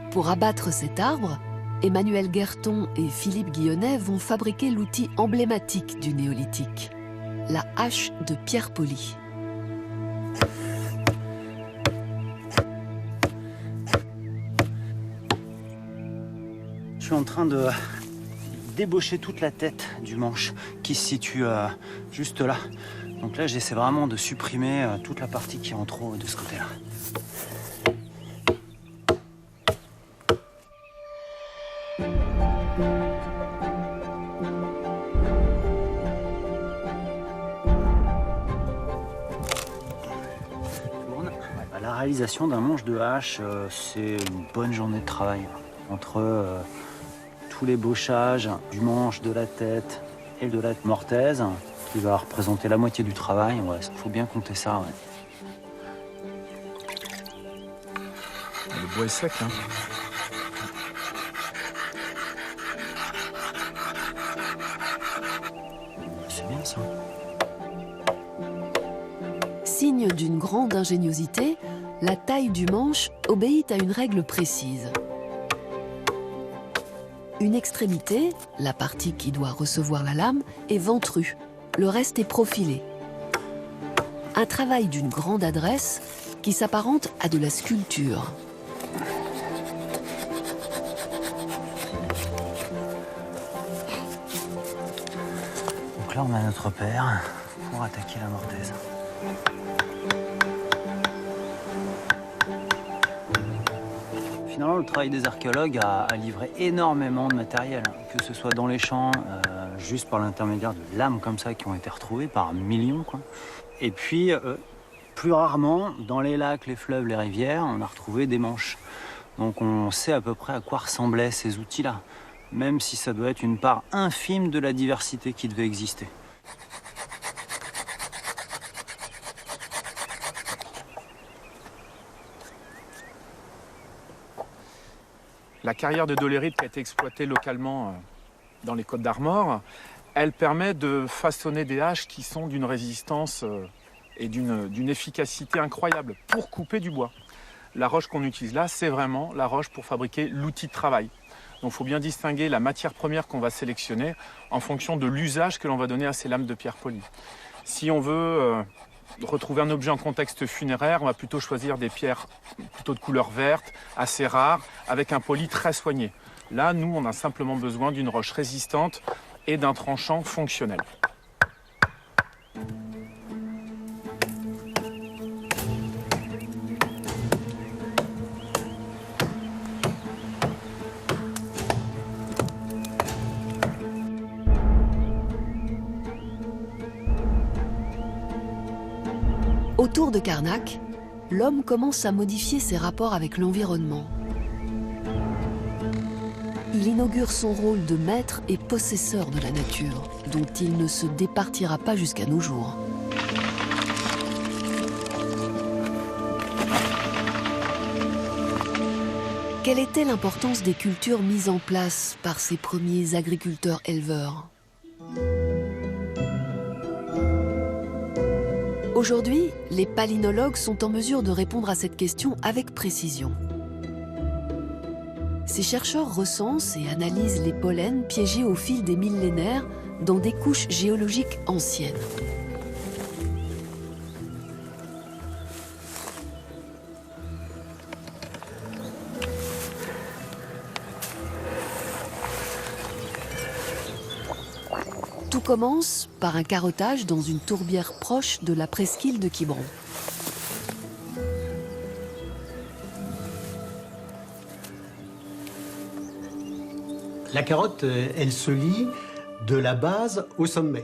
Pour abattre cet arbre, Emmanuel Guerton et Philippe Guillonnet vont fabriquer l'outil emblématique du néolithique, la hache de pierre polie. Je suis en train de débaucher toute la tête du manche qui se situe juste là. Donc là, j'essaie vraiment de supprimer toute la partie qui est en trop de ce côté-là. réalisation d'un manche de hache, c'est une bonne journée de travail. Entre tous les bauchages du manche, de la tête et de la mortaise, qui va représenter la moitié du travail, ouais, faut bien compter ça. Ouais. Le bois est sec, hein. C'est bien ça. Signe d'une grande ingéniosité, la taille du manche obéit à une règle précise. Une extrémité, la partie qui doit recevoir la lame, est ventrue, le reste est profilé. Un travail d'une grande adresse qui s'apparente à de la sculpture. Donc là, on a notre repère pour attaquer la mortaise. Finalement, le travail des archéologues a livré énormément de matériel, que ce soit dans les champs, juste par l'intermédiaire de lames comme ça qui ont été retrouvées par millions, quoi. Et puis, plus rarement, dans les lacs, les fleuves, les rivières, on a retrouvé des manches. Donc on sait à peu près à quoi ressemblaient ces outils-là, même si ça doit être une part infime de la diversité qui devait exister. La carrière de dolérite qui a été exploitée localement dans les Côtes d'Armor, elle permet de façonner des haches qui sont d'une résistance et d'une efficacité incroyable pour couper du bois. La roche qu'on utilise là, c'est vraiment la roche pour fabriquer l'outil de travail. Donc il faut bien distinguer la matière première qu'on va sélectionner en fonction de l'usage que l'on va donner à ces lames de pierre polie. Si on veut retrouver un objet en contexte funéraire, on va plutôt choisir des pierres plutôt de couleur verte, assez rares, avec un poli très soigné. Là, nous, on a simplement besoin d'une roche résistante et d'un tranchant fonctionnel. Autour de Carnac, l'homme commence à modifier ses rapports avec l'environnement. Il inaugure son rôle de maître et possesseur de la nature, dont il ne se départira pas jusqu'à nos jours. Quelle était l'importance des cultures mises en place par ces premiers agriculteurs-éleveurs ? Aujourd'hui, les palynologues sont en mesure de répondre à cette question avec précision. Ces chercheurs recensent et analysent les pollens piégés au fil des millénaires dans des couches géologiques anciennes. Tout commence par un carottage dans une tourbière proche de la presqu'île de Quiberon. La carotte, elle se lie de la base au sommet.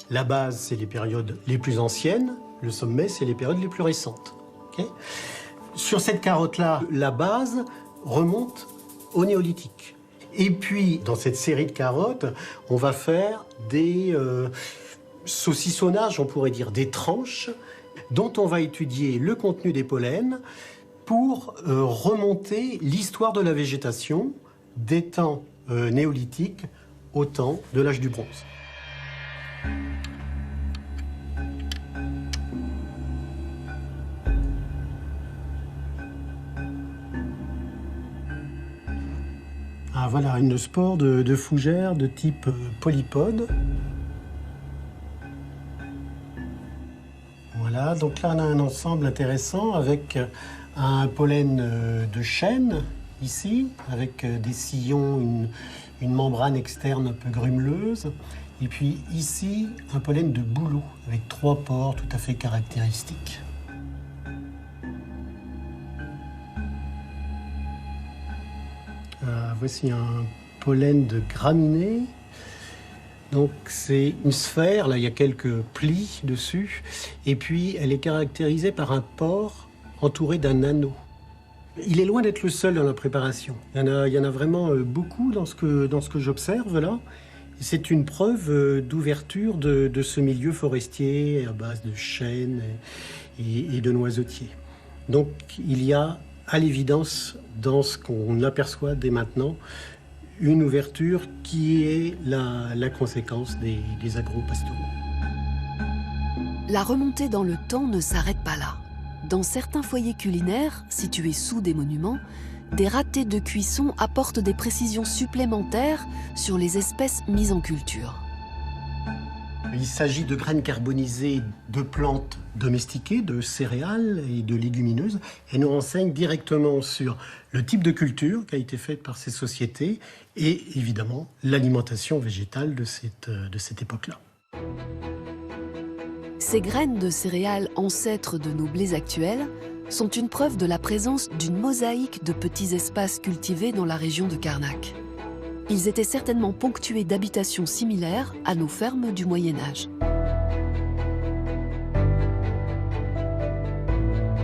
La base, c'est les périodes les plus anciennes. Le sommet, c'est les périodes les plus récentes. Okay ? Sur cette carotte-là, la base remonte au néolithique. Et puis, dans cette série de carottes, on va faire des saucissonnages, on pourrait dire des tranches, dont on va étudier le contenu des pollens pour remonter l'histoire de la végétation des temps néolithiques au temps de l'âge du bronze. Ah, voilà, une spore de fougère de type polypode. Voilà, donc là on a un ensemble intéressant avec un pollen de chêne, ici, avec des sillons, une membrane externe un peu grumeleuse. Et puis ici, un pollen de bouleau, avec 3 pores tout à fait caractéristiques. Voici un pollen de graminée. Donc c'est une sphère, là il y a quelques plis dessus, et puis elle est caractérisée par un pore entouré d'un anneau. Il est loin d'être le seul dans la préparation. Il y en a vraiment beaucoup dans ce que j'observe là. C'est une preuve d'ouverture de ce milieu forestier à base de chênes et de noisetiers. Donc il y a à l'évidence dans ce qu'on aperçoit dès maintenant une ouverture qui est la conséquence des agro-pastoraux. La remontée dans le temps ne s'arrête pas là. Dans certains foyers culinaires, situés sous des monuments, des ratés de cuisson apportent des précisions supplémentaires sur les espèces mises en culture. Il s'agit de graines carbonisées de plantes domestiquées, de céréales et de légumineuses, et nous renseignent directement sur le type de culture qui a été faite par ces sociétés et évidemment l'alimentation végétale de cette époque-là. Ces graines de céréales ancêtres de nos blés actuels sont une preuve de la présence d'une mosaïque de petits espaces cultivés dans la région de Carnac. Ils étaient certainement ponctués d'habitations similaires à nos fermes du Moyen-Âge.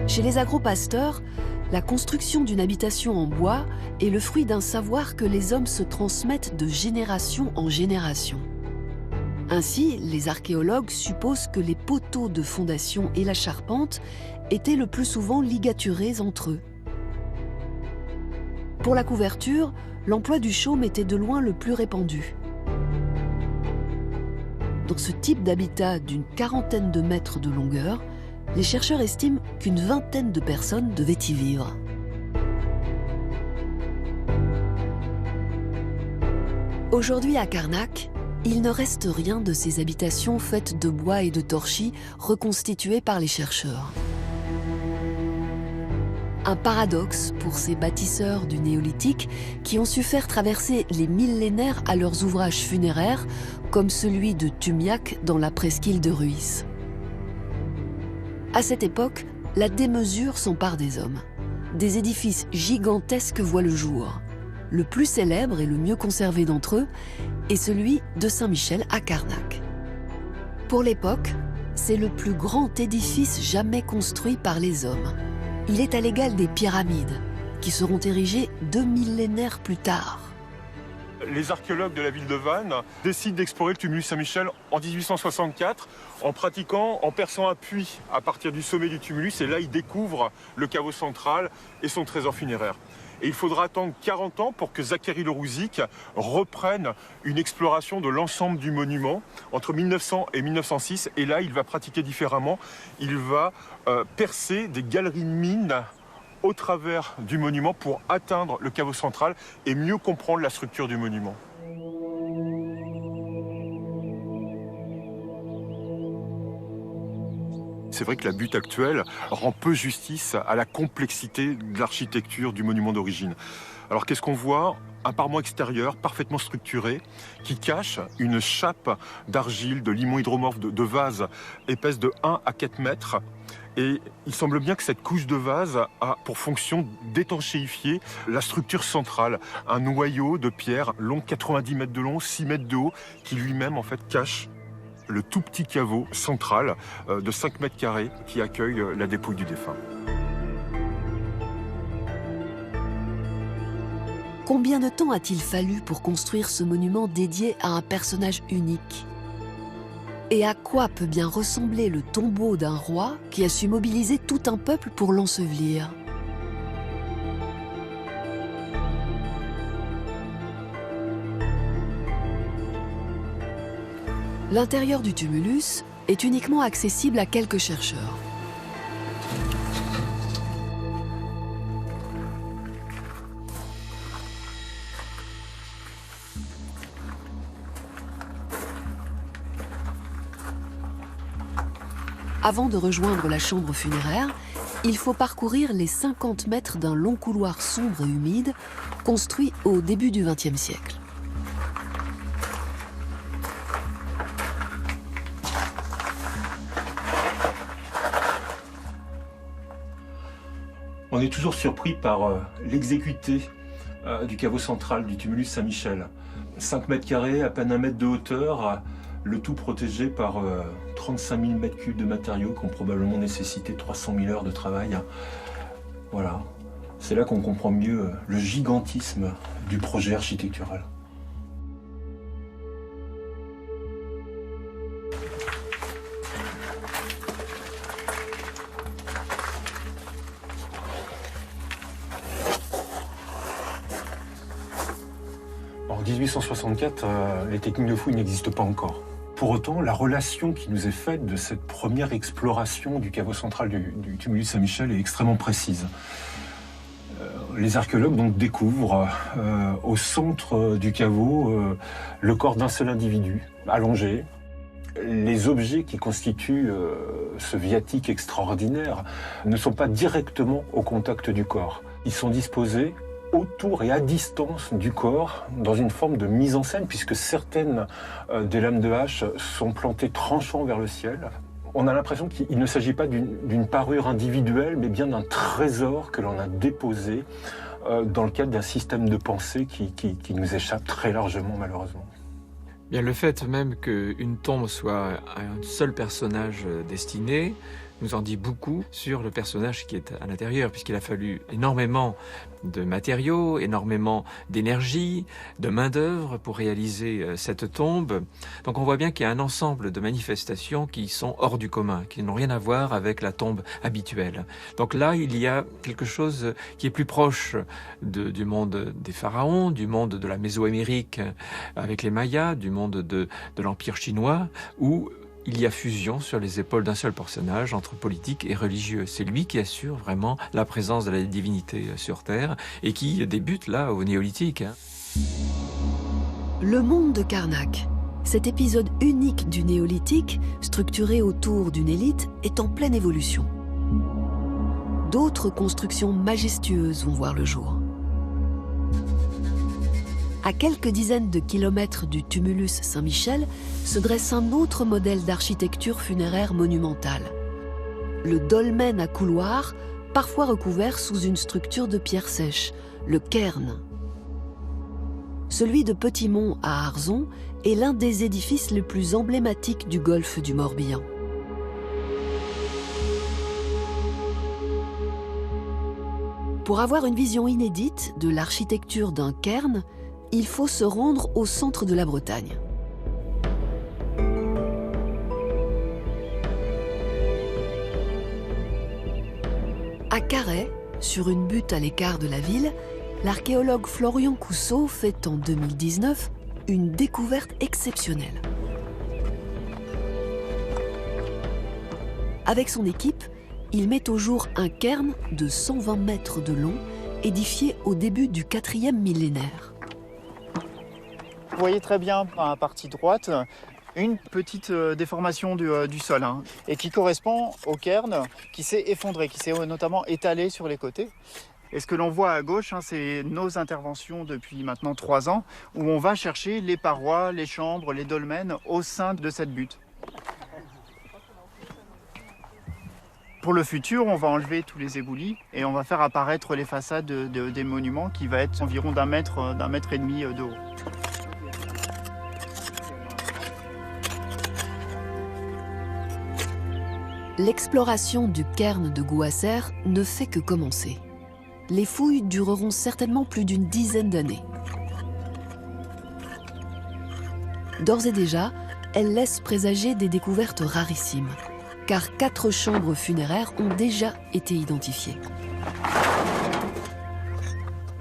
Chez les agro-pasteurs, la construction d'une habitation en bois est le fruit d'un savoir que les hommes se transmettent de génération en génération. Ainsi, les archéologues supposent que les poteaux de fondation et la charpente étaient le plus souvent ligaturés entre eux. Pour la couverture, l'emploi du chaume était de loin le plus répandu. Dans ce type d'habitat d'une quarantaine de mètres de longueur, les chercheurs estiment qu'une vingtaine de personnes devaient y vivre. Aujourd'hui à Carnac, il ne reste rien de ces habitations faites de bois et de torchis reconstituées par les chercheurs. Un paradoxe pour ces bâtisseurs du néolithique qui ont su faire traverser les millénaires à leurs ouvrages funéraires, comme celui de Tumiac dans la presqu'île de Ruisse. À cette époque, la démesure s'empare des hommes. Des édifices gigantesques voient le jour. Le plus célèbre et le mieux conservé d'entre eux est celui de Saint-Michel à Carnac. Pour l'époque, c'est le plus grand édifice jamais construit par les hommes. Il est à l'égal des pyramides, qui seront érigées 2 millénaires plus tard. Les archéologues de la ville de Vannes décident d'explorer le tumulus Saint-Michel en 1864 en perçant un puits à partir du sommet du tumulus, et là ils découvrent le caveau central et son trésor funéraire. Et il faudra attendre 40 ans pour que Zacharie Le Rouzic reprenne une exploration de l'ensemble du monument entre 1900 et 1906. Et là, il va pratiquer différemment. Il va percer des galeries de mines au travers du monument pour atteindre le caveau central et mieux comprendre la structure du monument. C'est vrai que la butte actuelle rend peu justice à la complexité de l'architecture du monument d'origine. Alors qu'est-ce qu'on voit? Un parement extérieur parfaitement structuré qui cache une chape d'argile, de limon hydromorphe, de vase épaisse de 1 à 4 mètres. Et il semble bien que cette couche de vase a pour fonction d'étanchéifier la structure centrale. Un noyau de pierre long 90 mètres de long, 6 mètres de haut, qui lui-même en fait cache le tout petit caveau central de 5 mètres carrés qui accueille la dépouille du défunt. Combien de temps a-t-il fallu pour construire ce monument dédié à un personnage unique? Et à quoi peut bien ressembler le tombeau d'un roi qui a su mobiliser tout un peuple pour l'ensevelir? L'intérieur du tumulus est uniquement accessible à quelques chercheurs. Avant de rejoindre la chambre funéraire, il faut parcourir les 50 mètres d'un long couloir sombre et humide construit au début du XXe siècle. On est toujours surpris par l'exécuté du caveau central du tumulus Saint-Michel. 5 mètres carrés, à peine 1 mètre de hauteur, le tout protégé par 35 000 mètres cubes de matériaux qui ont probablement nécessité 300 000 heures de travail. Voilà, c'est là qu'on comprend mieux le gigantisme du projet architectural. En 1864, les techniques de fouille n'existent pas encore. Pour autant, la relation qui nous est faite de cette première exploration du caveau central du tumulus Saint-Michel est extrêmement précise. Les archéologues donc découvrent au centre du caveau le corps d'un seul individu, allongé. Les objets qui constituent ce viatique extraordinaire ne sont pas directement au contact du corps. Ils sont disposés autour et à distance du corps, dans une forme de mise en scène, puisque certaines des lames de hache sont plantées tranchant vers le ciel. On a l'impression qu'il ne s'agit pas d'une parure individuelle, mais bien d'un trésor que l'on a déposé dans le cadre d'un système de pensée qui nous échappe très largement, malheureusement. Bien, le fait même qu'une tombe soit à un seul personnage destiné nous en dit beaucoup sur le personnage qui est à l'intérieur, puisqu'il a fallu énormément de matériaux, énormément d'énergie, de main-d'œuvre pour réaliser cette tombe. Donc on voit bien qu'il y a un ensemble de manifestations qui sont hors du commun, qui n'ont rien à voir avec la tombe habituelle. Donc là, il y a quelque chose qui est plus proche du monde des pharaons, du monde de la Mésoamérique avec les Mayas, du monde de l'Empire chinois, où il y a fusion sur les épaules d'un seul personnage entre politique et religieux. C'est lui qui assure vraiment la présence de la divinité sur Terre et qui débute là au néolithique. Le monde de Karnak, cet épisode unique du néolithique, structuré autour d'une élite, est en pleine évolution. D'autres constructions majestueuses vont voir le jour. À quelques dizaines de kilomètres du tumulus Saint-Michel se dresse un autre modèle d'architecture funéraire monumentale. Le dolmen à couloir, parfois recouvert sous une structure de pierre sèche, le cairn. Celui de Petit-Mont à Arzon est l'un des édifices les plus emblématiques du golfe du Morbihan. Pour avoir une vision inédite de l'architecture d'un cairn, il faut se rendre au centre de la Bretagne. À Carhaix, sur une butte à l'écart de la ville, l'archéologue Florian Cousseau fait en 2019 une découverte exceptionnelle. Avec son équipe, il met au jour un cairn de 120 mètres de long, édifié au début du 4e millénaire. Vous voyez très bien à la partie droite une petite déformation du sol et qui correspond au cairn qui s'est effondré, qui s'est notamment étalé sur les côtés. Et ce que l'on voit à gauche, c'est nos interventions depuis maintenant 3 ans où on va chercher les parois, les chambres, les dolmens au sein de cette butte. Pour le futur, on va enlever tous les éboulis et on va faire apparaître les façades des monuments qui va être environ d'un mètre et demi de haut. L'exploration du cairn de Gouasser ne fait que commencer. Les fouilles dureront certainement plus d'une dizaine d'années. D'ores et déjà, elles laissent présager des découvertes rarissimes, car 4 chambres funéraires ont déjà été identifiées.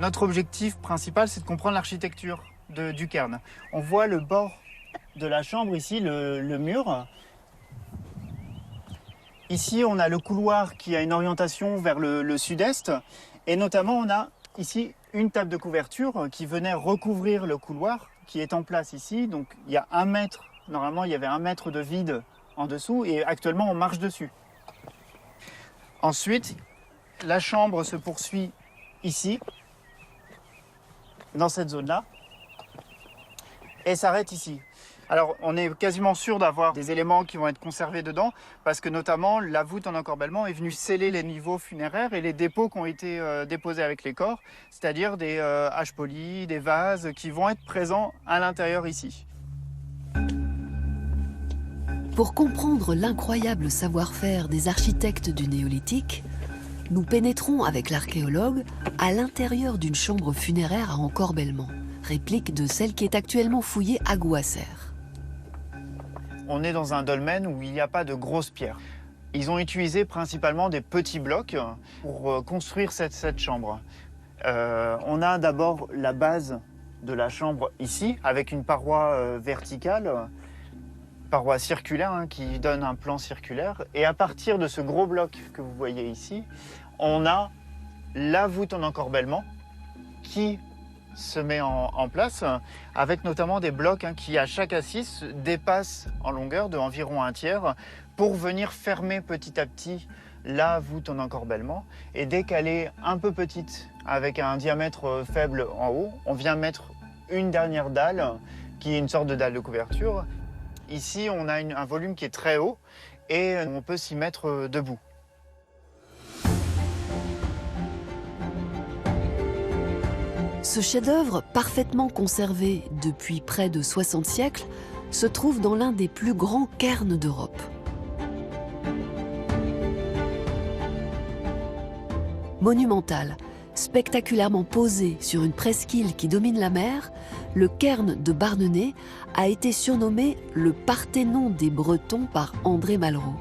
Notre objectif principal, c'est de comprendre l'architecture du cairn. On voit le bord de la chambre ici, le mur. Ici, on a le couloir qui a une orientation vers le sud-est. Et notamment, on a ici une table de couverture qui venait recouvrir le couloir qui est en place ici. Donc, il y a 1 mètre. Normalement, il y avait 1 mètre de vide en dessous et actuellement, on marche dessus. Ensuite, la chambre se poursuit ici, dans cette zone-là, et s'arrête ici. Alors, on est quasiment sûr d'avoir des éléments qui vont être conservés dedans, parce que notamment, la voûte en encorbellement est venue sceller les niveaux funéraires et les dépôts qui ont été déposés avec les corps, c'est-à-dire des haches polies, des vases qui vont être présents à l'intérieur ici. Pour comprendre l'incroyable savoir-faire des architectes du néolithique, nous pénétrons avec l'archéologue à l'intérieur d'une chambre funéraire à Encorbellement, réplique de celle qui est actuellement fouillée à Gouasser. On est dans un dolmen où il n'y a pas de grosses pierres. Ils ont utilisé principalement des petits blocs pour construire cette chambre. On a d'abord la base de la chambre ici, avec une paroi verticale, paroi circulaire qui donne un plan circulaire. Et à partir de ce gros bloc que vous voyez ici, on a la voûte en encorbellement qui se met en place, avec notamment des blocs qui, à chaque assise, dépassent en longueur de environ 1/3 pour venir fermer petit à petit la voûte en encorbellement. Et dès qu'elle est un peu petite, avec un diamètre faible en haut, on vient mettre une dernière dalle, qui est une sorte de dalle de couverture. Ici, on a un volume qui est très haut et on peut s'y mettre debout. Ce chef-d'œuvre, parfaitement conservé depuis près de 60 siècles, se trouve dans l'un des plus grands cairns d'Europe. Monumental, spectaculairement posé sur une presqu'île qui domine la mer, le cairn de Barnenez a été surnommé le Parthénon des Bretons par André Malraux.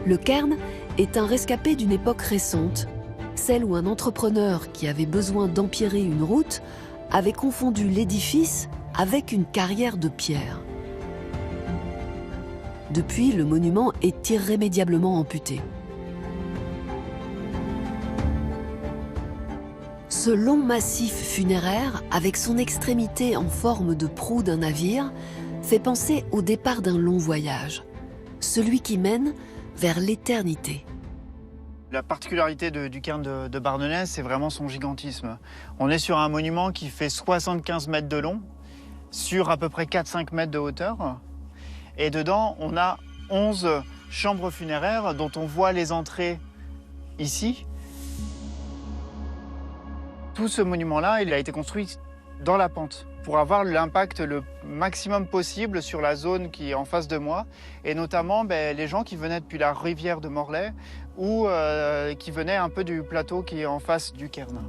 Le cairn est un rescapé d'une époque récente, celle où un entrepreneur qui avait besoin d'empierrer une route avait confondu l'édifice avec une carrière de pierre. Depuis, le monument est irrémédiablement amputé. Ce long massif funéraire, avec son extrémité en forme de proue d'un navire, fait penser au départ d'un long voyage, celui qui mène vers l'éternité. La particularité du cairn de Barnenez, c'est vraiment son gigantisme. On est sur un monument qui fait 75 mètres de long, sur à peu près 4-5 mètres de hauteur. Et dedans, on a 11 chambres funéraires dont on voit les entrées ici. Tout ce monument-là, il a été construit dans la pente pour avoir l'impact le maximum possible sur la zone qui est en face de moi, et notamment les gens qui venaient depuis la rivière de Morlaix ou qui venaient un peu du plateau qui est en face du cairn.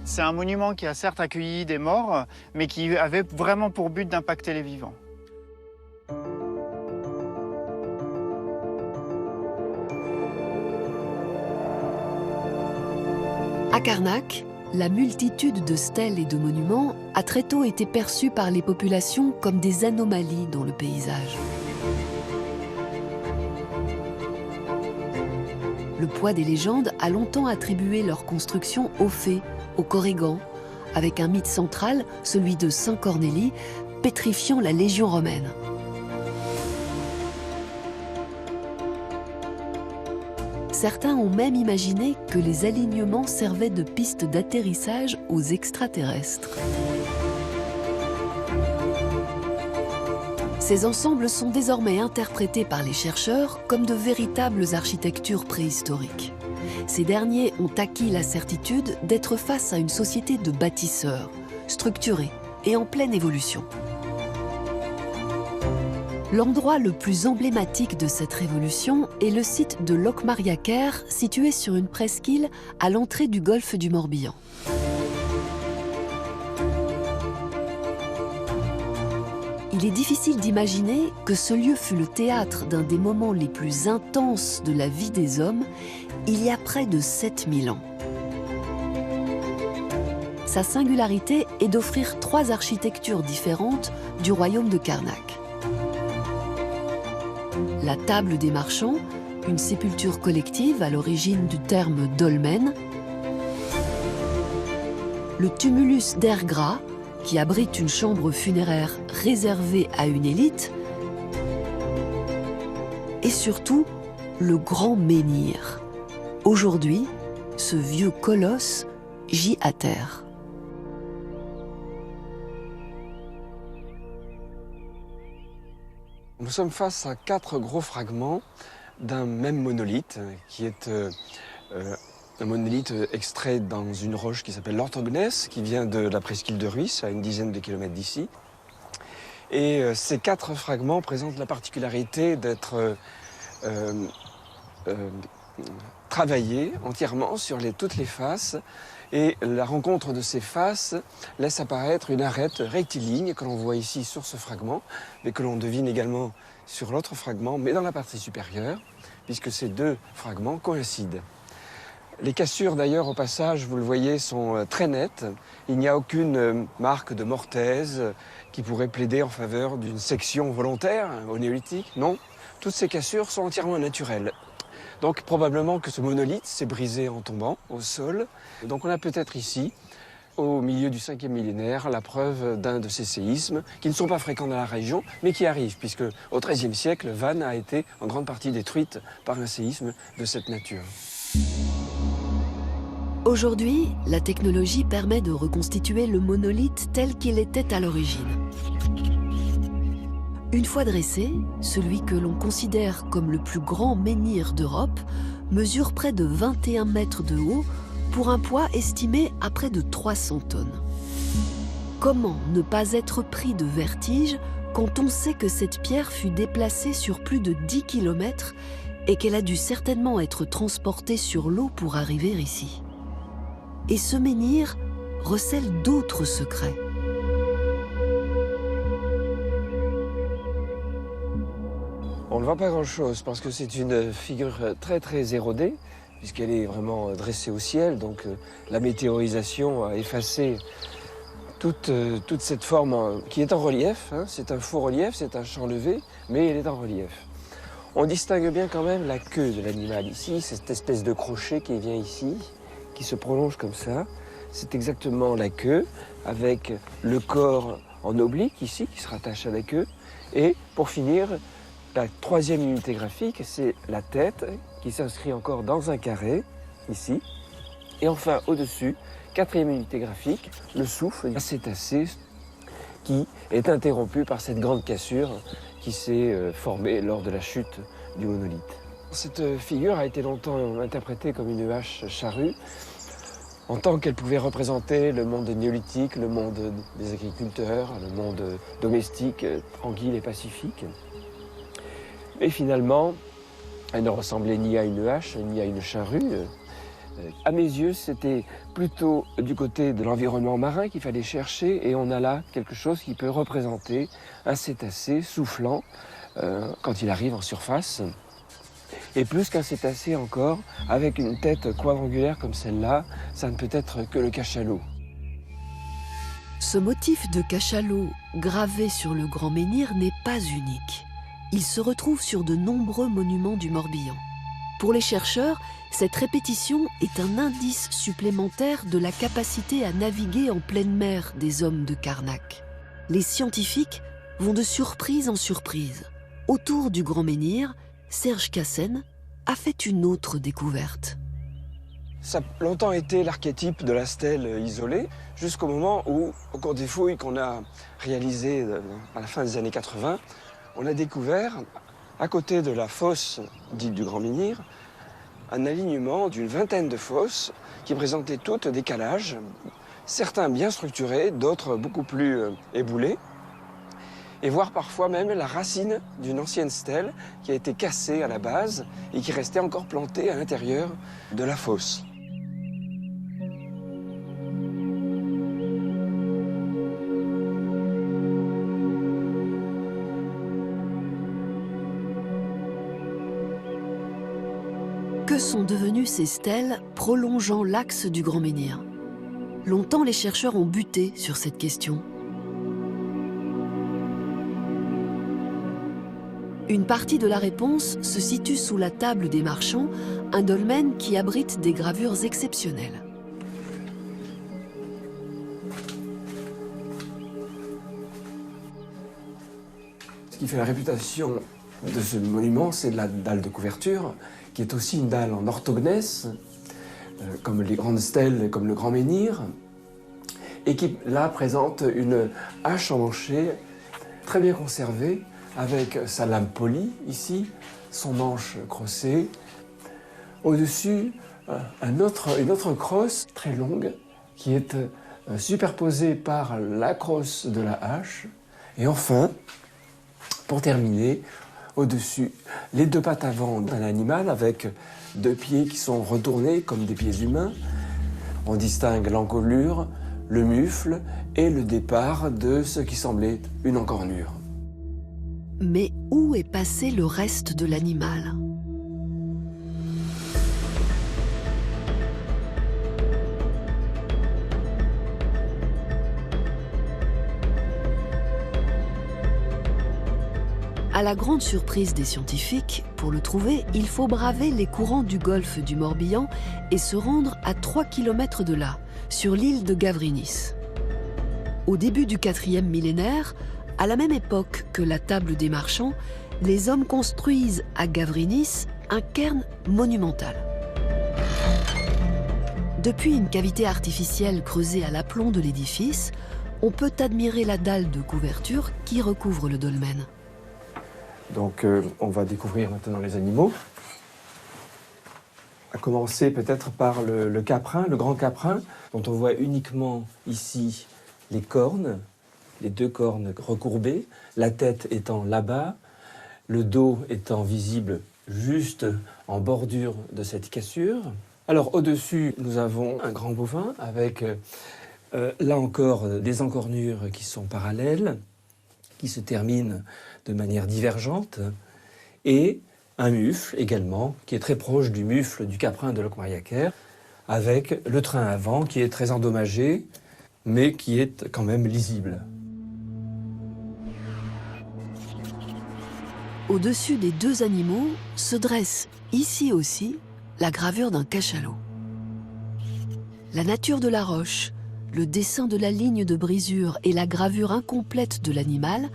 C'est un monument qui a certes accueilli des morts, mais qui avait vraiment pour but d'impacter les vivants. À Carnac, la multitude de stèles et de monuments a très tôt été perçue par les populations comme des anomalies dans le paysage. Le poids des légendes a longtemps attribué leur construction aux fées, aux Corrigans, avec un mythe central, celui de Saint Cornélie, pétrifiant la Légion romaine. Certains ont même imaginé que les alignements servaient de piste d'atterrissage aux extraterrestres. Ces ensembles sont désormais interprétés par les chercheurs comme de véritables architectures préhistoriques. Ces derniers ont acquis la certitude d'être face à une société de bâtisseurs, structurée et en pleine évolution. L'endroit le plus emblématique de cette révolution est le site de Locmariaquer, situé sur une presqu'île à l'entrée du golfe du Morbihan. Il est difficile d'imaginer que ce lieu fut le théâtre d'un des moments les plus intenses de la vie des hommes, il y a près de 7000 ans. Sa singularité est d'offrir 3 architectures différentes du royaume de Carnac. La table des marchands, une sépulture collective à l'origine du terme dolmen. Le tumulus d'air gras, qui abrite une chambre funéraire réservée à une élite. Et surtout, le grand menhir. Aujourd'hui, ce vieux colosse gît à terre. Nous sommes face à 4 gros fragments d'un même monolithe qui est Un monolithe extrait dans une roche qui s'appelle l'orthogneiss, qui vient de la presqu'île de Rhuys, à une dizaine de kilomètres d'ici. Et ces 4 fragments présentent la particularité d'être travaillés entièrement sur toutes les faces. Et la rencontre de ces faces laisse apparaître une arête rectiligne que l'on voit ici sur ce fragment, mais que l'on devine également sur l'autre fragment, mais dans la partie supérieure, puisque ces 2 fragments coïncident. Les cassures d'ailleurs au passage, vous le voyez, sont très nettes. Il n'y a aucune marque de mortaise qui pourrait plaider en faveur d'une section volontaire au néolithique. Non, toutes ces cassures sont entièrement naturelles. Donc probablement que ce monolithe s'est brisé en tombant au sol. Donc on a peut-être ici, au milieu du 5e millénaire, la preuve d'un de ces séismes qui ne sont pas fréquents dans la région, mais qui arrivent, puisque au XIIIe siècle, Vannes a été en grande partie détruite par un séisme de cette nature. Aujourd'hui, la technologie permet de reconstituer le monolithe tel qu'il était à l'origine. Une fois dressé, celui que l'on considère comme le plus grand menhir d'Europe mesure près de 21 mètres de haut pour un poids estimé à près de 300 tonnes. Comment ne pas être pris de vertige quand on sait que cette pierre fut déplacée sur plus de 10 km et qu'elle a dû certainement être transportée sur l'eau pour arriver ici? Et ce menhir recèle d'autres secrets. On ne voit pas grand-chose parce que c'est une figure très érodée, puisqu'elle est vraiment dressée au ciel. Donc la météorisation a effacé toute cette forme qui est en relief. Hein. C'est un faux relief, c'est un champ levé, mais elle est en relief. On distingue bien quand même la queue de l'animal ici, cette espèce de crochet qui vient ici, qui se prolonge comme ça. C'est exactement la queue, avec le corps en oblique ici, qui se rattache à la queue. Et pour finir, la 3e unité graphique, c'est la tête, qui s'inscrit encore dans un carré, ici. Et enfin, au-dessus, 4e unité graphique, le souffle, un cétacé, qui est interrompu par cette grande cassure qui s'est formée lors de la chute du monolithe. Cette figure a été longtemps interprétée comme une hache charrue, en tant qu'elle pouvait représenter le monde néolithique, le monde des agriculteurs, le monde domestique, tranquille et pacifique. Et finalement, elle ne ressemblait ni à une hache, ni à une charrue. À mes yeux, c'était plutôt du côté de l'environnement marin qu'il fallait chercher, et on a là quelque chose qui peut représenter un cétacé soufflant quand il arrive en surface. Et plus qu'un cétacé encore, avec une tête quadrangulaire comme celle-là, ça ne peut être que le cachalot. Ce motif de cachalot gravé sur le grand menhir n'est pas unique. Il se retrouve sur de nombreux monuments du Morbihan. Pour les chercheurs, cette répétition est un indice supplémentaire de la capacité à naviguer en pleine mer des hommes de Carnac. Les scientifiques vont de surprise en surprise. Autour du grand menhir, Serge Cassen a fait une autre découverte. Ça a longtemps été l'archétype de la stèle isolée, jusqu'au moment où, au cours des fouilles qu'on a réalisées à la fin des années 80, on a découvert, à côté de la fosse dite du Grand Menhir, un alignement d'une vingtaine de fosses qui présentaient toutes des calages, certains bien structurés, d'autres beaucoup plus éboulés, et voir parfois même la racine d'une ancienne stèle qui a été cassée à la base et qui restait encore plantée à l'intérieur de la fosse. Que sont devenues ces stèles prolongeant l'axe du Grand Menhir? Longtemps, les chercheurs ont buté sur cette question. Une partie de la réponse se situe sous la table des marchands, un dolmen qui abrite des gravures exceptionnelles. Ce qui fait la réputation de ce monument, c'est la dalle de couverture, qui est aussi une dalle en orthogneiss, comme les grandes stèles, comme le Grand Menhir, et qui, là, présente une hache emmanchée, très bien conservée, avec sa lame polie, ici, son manche crossée. Au-dessus, une autre crosse très longue qui est superposée par la crosse de la hache. Et enfin, pour terminer, au-dessus, les deux pattes avant d'un animal avec deux pieds qui sont retournés comme des pieds humains. On distingue l'encolure, le mufle et le départ de ce qui semblait une encornure. Mais où est passé le reste de l'animal ? À la grande surprise des scientifiques, pour le trouver, il faut braver les courants du golfe du Morbihan et se rendre à 3 km de là, sur l'île de Gavrinis. Au début du 4e millénaire, à la même époque que la table des marchands, les hommes construisent à Gavrinis un cairn monumental. Depuis une cavité artificielle creusée à l'aplomb de l'édifice, on peut admirer la dalle de couverture qui recouvre le dolmen. Donc on va découvrir maintenant les animaux. À commencer peut-être par le caprin, le grand caprin, dont on voit uniquement ici les cornes, les deux cornes recourbées, la tête étant là-bas, le dos étant visible juste en bordure de cette cassure. Alors au-dessus, nous avons un grand bovin avec là encore des encornures qui sont parallèles, qui se terminent de manière divergente, et un mufle également, qui est très proche du mufle du caprin de Locmariaquer, avec le train avant qui est très endommagé, mais qui est quand même lisible. Au-dessus des deux animaux se dresse, ici aussi, la gravure d'un cachalot. La nature de la roche, le dessin de la ligne de brisure et la gravure incomplète de l'animal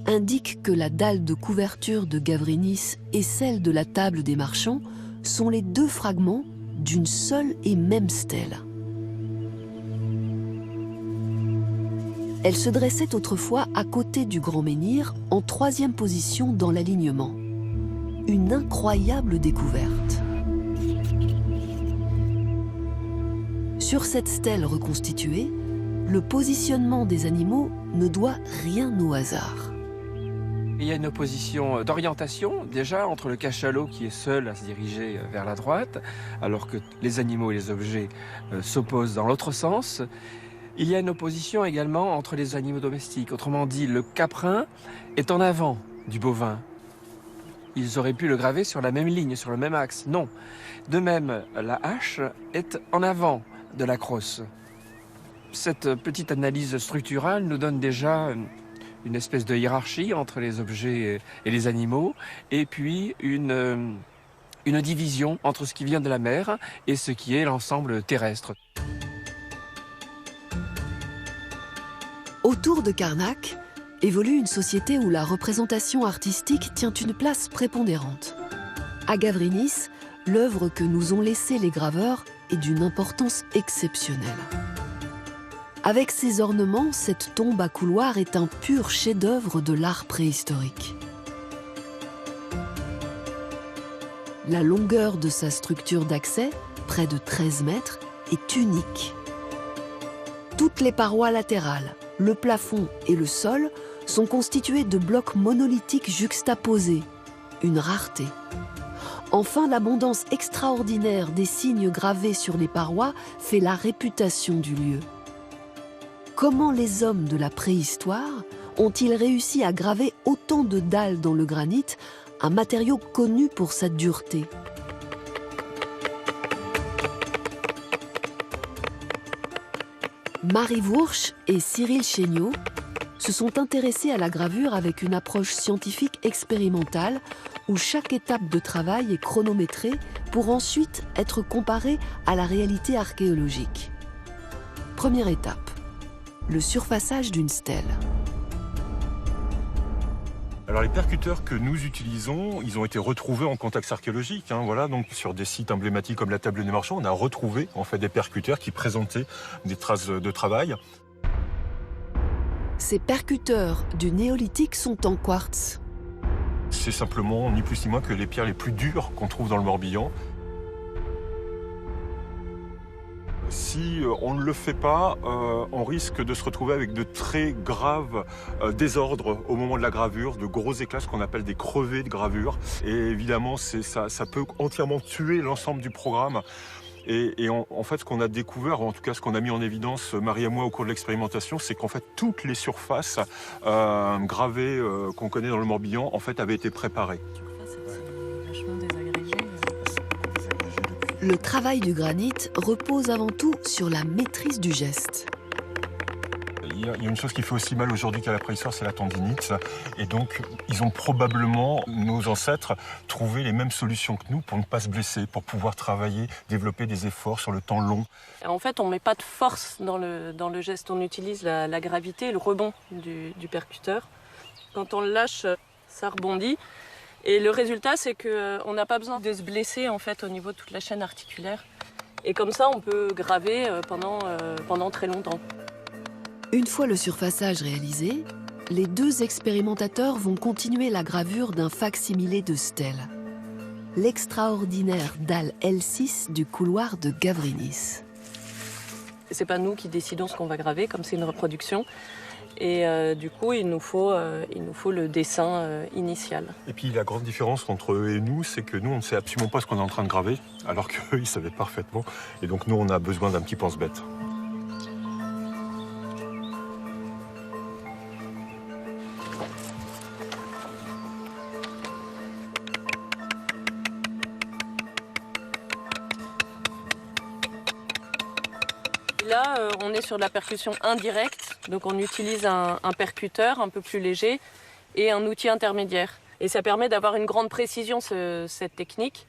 indiquent que la dalle de couverture de Gavrinis et celle de la table des marchands sont les deux fragments d'une seule et même stèle. Elle se dressait autrefois à côté du grand menhir, en 3e position dans l'alignement. Une incroyable découverte. Sur cette stèle reconstituée, le positionnement des animaux ne doit rien au hasard. Il y a une opposition d'orientation, déjà, entre le cachalot qui est seul à se diriger vers la droite, alors que les animaux et les objets s'opposent dans l'autre sens. Il y a une opposition également entre les animaux domestiques. Autrement dit, le caprin est en avant du bovin. Ils auraient pu le graver sur la même ligne, sur le même axe. Non. De même, la hache est en avant de la crosse. Cette petite analyse structurale nous donne déjà une espèce de hiérarchie entre les objets et les animaux, et puis une division entre ce qui vient de la mer et ce qui est l'ensemble terrestre. Autour de Karnak évolue une société où la représentation artistique tient une place prépondérante. À Gavrinis, l'œuvre que nous ont laissée les graveurs est d'une importance exceptionnelle. Avec ses ornements, cette tombe à couloir est un pur chef-d'œuvre de l'art préhistorique. La longueur de sa structure d'accès, près de 13 mètres, est unique. Toutes les parois latérales, le plafond et le sol sont constitués de blocs monolithiques juxtaposés, une rareté. Enfin, l'abondance extraordinaire des signes gravés sur les parois fait la réputation du lieu. Comment les hommes de la préhistoire ont-ils réussi à graver autant de dalles dans le granit, un matériau connu pour sa dureté ? Marie Vourch et Cyril Chéniaud se sont intéressés à la gravure avec une approche scientifique expérimentale où chaque étape de travail est chronométrée pour ensuite être comparée à la réalité archéologique. Première étape, le surfaçage d'une stèle. Alors les percuteurs que nous utilisons, ils ont été retrouvés en contexte archéologique. Voilà, donc sur des sites emblématiques comme la table des marchands, on a retrouvé en fait des percuteurs qui présentaient des traces de travail. Ces percuteurs du néolithique sont en quartz. C'est simplement ni plus ni moins que les pierres les plus dures qu'on trouve dans le Morbihan. Si on ne le fait pas, on risque de se retrouver avec de très graves désordres au moment de la gravure, de gros éclats, ce qu'on appelle des crevés de gravure. Et évidemment, ça peut entièrement tuer l'ensemble du programme. Et en fait, ce qu'on a découvert, en tout cas ce qu'on a mis en évidence, Marie et moi, au cours de l'expérimentation, c'est qu'en fait, toutes les surfaces gravées qu'on connaît dans le Morbihan, en fait, avaient été préparées. Le travail du granit repose avant tout sur la maîtrise du geste. Il y a une chose qui fait aussi mal aujourd'hui qu'à la préhistoire, c'est la tendinite. Et donc, ils ont probablement, nos ancêtres, trouvé les mêmes solutions que nous pour ne pas se blesser, pour pouvoir travailler, développer des efforts sur le temps long. En fait, on ne met pas de force dans le geste. On utilise la gravité, le rebond du percuteur. Quand on le lâche, ça rebondit. Et le résultat, c'est qu'on n'a pas besoin de se blesser en fait, au niveau de toute la chaîne articulaire. Et comme ça, on peut graver pendant très longtemps. Une fois le surfaçage réalisé, les deux expérimentateurs vont continuer la gravure d'un fac-similé de stèle. L'extraordinaire dalle L6 du couloir de Gavrinis. C'est pas nous qui décidons ce qu'on va graver, comme c'est une reproduction. Et du coup, il nous faut le dessin initial. Et puis la grande différence entre eux et nous, c'est que nous, on ne sait absolument pas ce qu'on est en train de graver, alors qu'eux, ils savaient parfaitement. Et donc nous, on a besoin d'un petit pense-bête. Là, on est sur de la percussion indirecte, donc on utilise un percuteur un peu plus léger et un outil intermédiaire. Et ça permet d'avoir une grande précision, cette technique.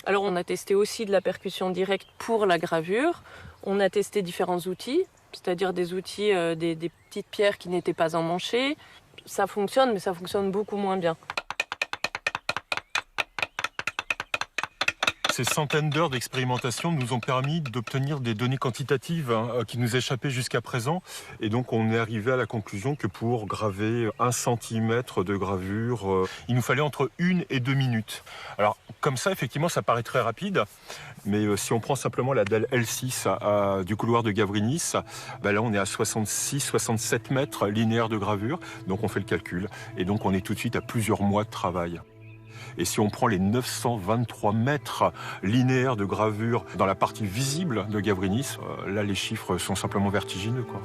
Alors on a testé aussi de la percussion directe pour la gravure. On a testé différents outils, c'est-à-dire des outils, des petites pierres qui n'étaient pas emmanchées. Ça fonctionne, mais ça fonctionne beaucoup moins bien. Ces centaines d'heures d'expérimentation nous ont permis d'obtenir des données quantitatives qui nous échappaient jusqu'à présent. Et donc on est arrivé à la conclusion que pour graver 1 centimètre de gravure, il nous fallait entre 1 et 2 minutes. Alors comme ça, effectivement, ça paraît très rapide. Mais si on prend simplement la dalle L6 du couloir de Gavrinis, là on est à 66-67 mètres linéaires de gravure. Donc on fait le calcul. Et donc on est tout de suite à plusieurs mois de travail. Et si on prend les 923 mètres linéaires de gravure dans la partie visible de Gavrinis, là les chiffres sont simplement vertigineux, quoi.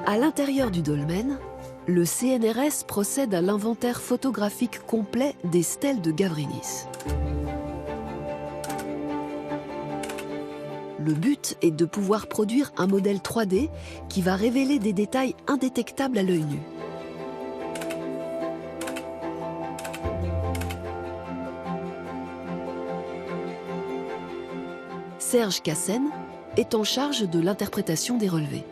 À l'intérieur du dolmen, le CNRS procède à l'inventaire photographique complet des stèles de Gavrinis. Le but est de pouvoir produire un modèle 3D qui va révéler des détails indétectables à l'œil nu. Serge Cassen est en charge de l'interprétation des relevés.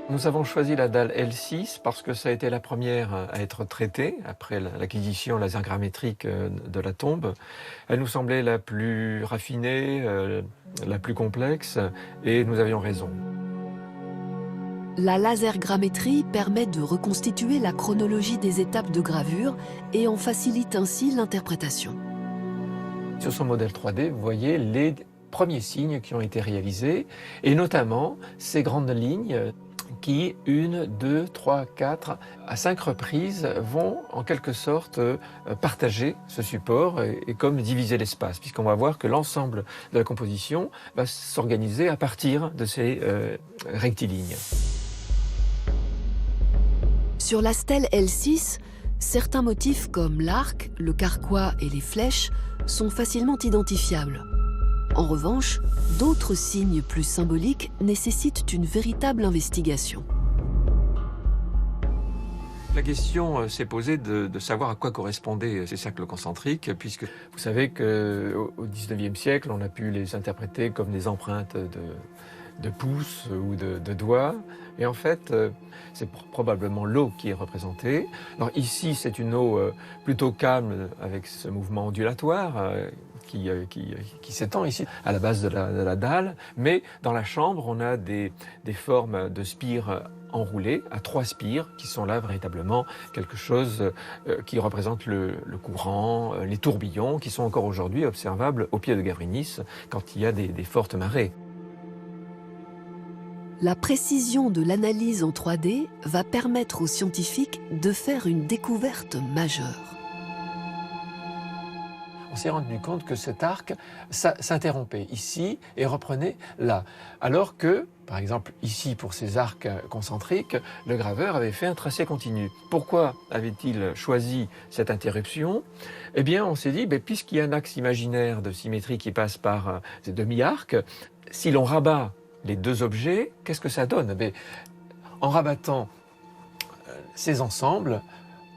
Nous avons choisi la dalle L6 parce que ça a été la première à être traitée après l'acquisition lasergrammétrique de la tombe. Elle nous semblait la plus raffinée, la plus complexe, et nous avions raison. La lasergrammétrie permet de reconstituer la chronologie des étapes de gravure et en facilite ainsi l'interprétation. Sur son modèle 3D, vous voyez les premiers signes qui ont été réalisés, et notamment ces grandes lignes qui, 1, 2, 3, 4, à 5 reprises, vont en quelque sorte partager ce support et comme diviser l'espace, puisqu'on va voir que l'ensemble de la composition va s'organiser à partir de ces rectilignes. Sur la stèle L6, certains motifs comme l'arc, le carquois et les flèches sont facilement identifiables. En revanche, d'autres signes plus symboliques nécessitent une véritable investigation. La question s'est posée de savoir à quoi correspondaient ces cercles concentriques, puisque vous savez qu'au XIXe siècle, on a pu les interpréter comme des empreintes de pouces ou de doigts. Et en fait, c'est probablement l'eau qui est représentée. Alors ici, c'est une eau plutôt calme avec ce mouvement ondulatoire qui s'étend ici à la base de la dalle. Mais dans la chambre, on a des formes de spires enroulés à 3 spires, qui sont là véritablement quelque chose qui représente le courant, les tourbillons, qui sont encore aujourd'hui observables au pied de Gavrinis quand il y a des fortes marées. La précision de l'analyse en 3D va permettre aux scientifiques de faire une découverte majeure. On s'est rendu compte que cet arc s'interrompait ici et reprenait là. Alors que, par exemple, ici, pour ces arcs concentriques, le graveur avait fait un tracé continu. Pourquoi avait-il choisi cette interruption? Eh bien, on s'est dit, puisqu'il y a un axe imaginaire de symétrie qui passe par ces demi-arcs, si l'on rabat les deux objets, qu'est-ce que ça donne? En rabattant ces ensembles,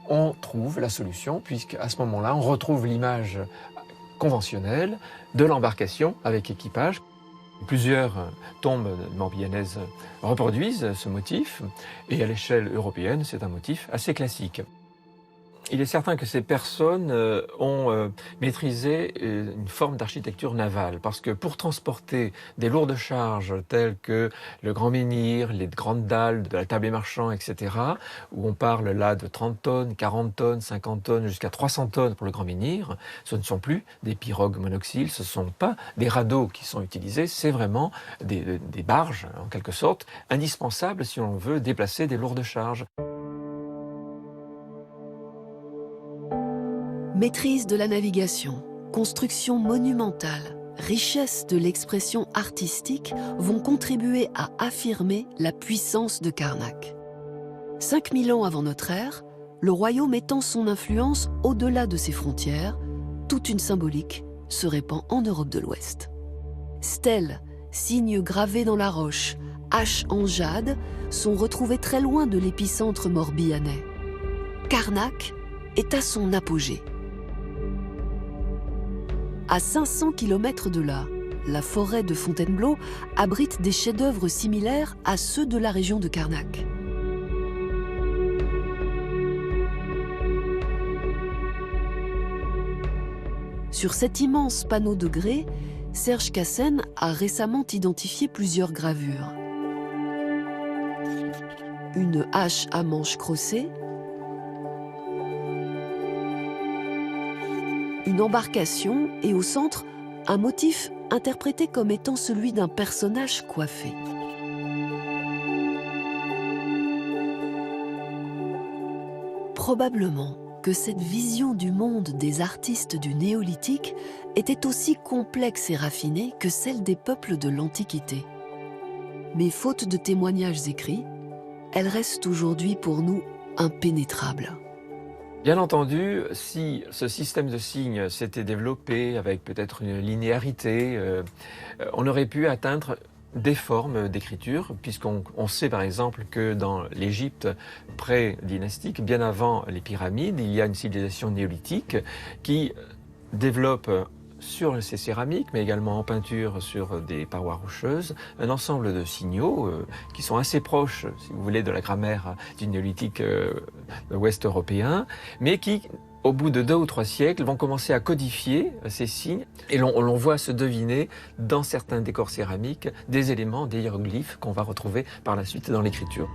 on trouve la solution, puisqu'à ce moment-là, on retrouve l'image conventionnelle de l'embarcation avec équipage. Plusieurs tombes morbihanaises reproduisent ce motif, et à l'échelle européenne, c'est un motif assez classique. Il est certain que ces personnes ont maîtrisé une forme d'architecture navale, parce que pour transporter des lourdes charges telles que le grand menhir, les grandes dalles de la table et marchand, etc., où on parle là de 30 tonnes, 40 tonnes, 50 tonnes, jusqu'à 300 tonnes pour le grand menhir, ce ne sont plus des pirogues monoxyles, ce ne sont pas des radeaux qui sont utilisés, c'est vraiment des barges, en quelque sorte, indispensables si on veut déplacer des lourdes charges. Maîtrise de la navigation, construction monumentale, richesse de l'expression artistique vont contribuer à affirmer la puissance de Karnak. 5000 ans avant notre ère, le royaume étend son influence au-delà de ses frontières, toute une symbolique se répand en Europe de l'Ouest. Stèles, signes gravés dans la roche, haches en jade sont retrouvés très loin de l'épicentre morbihanais. Karnak est à son apogée. À 500 km de là, la forêt de Fontainebleau abrite des chefs-d'œuvre similaires à ceux de la région de Karnak. Sur cet immense panneau de grès, Serge Cassen a récemment identifié plusieurs gravures. Une hache à manche crossée, une embarcation et au centre, un motif interprété comme étant celui d'un personnage coiffé. Probablement que cette vision du monde des artistes du néolithique était aussi complexe et raffinée que celle des peuples de l'Antiquité. Mais faute de témoignages écrits, elle reste aujourd'hui pour nous impénétrable. Bien entendu, si ce système de signes s'était développé avec peut-être une linéarité, on aurait pu atteindre des formes d'écriture, puisqu'on sait par exemple que dans l'Égypte pré-dynastique, bien avant les pyramides, il y a une civilisation néolithique qui développe sur ces céramiques, mais également en peinture sur des parois rocheuses, un ensemble de signaux qui sont assez proches, si vous voulez, de la grammaire du néolithique ouest européen, mais qui, au bout de 2 ou 3 siècles, vont commencer à codifier ces signes, et l'on voit se deviner dans certains décors céramiques des éléments, des hiéroglyphes qu'on va retrouver par la suite dans l'écriture.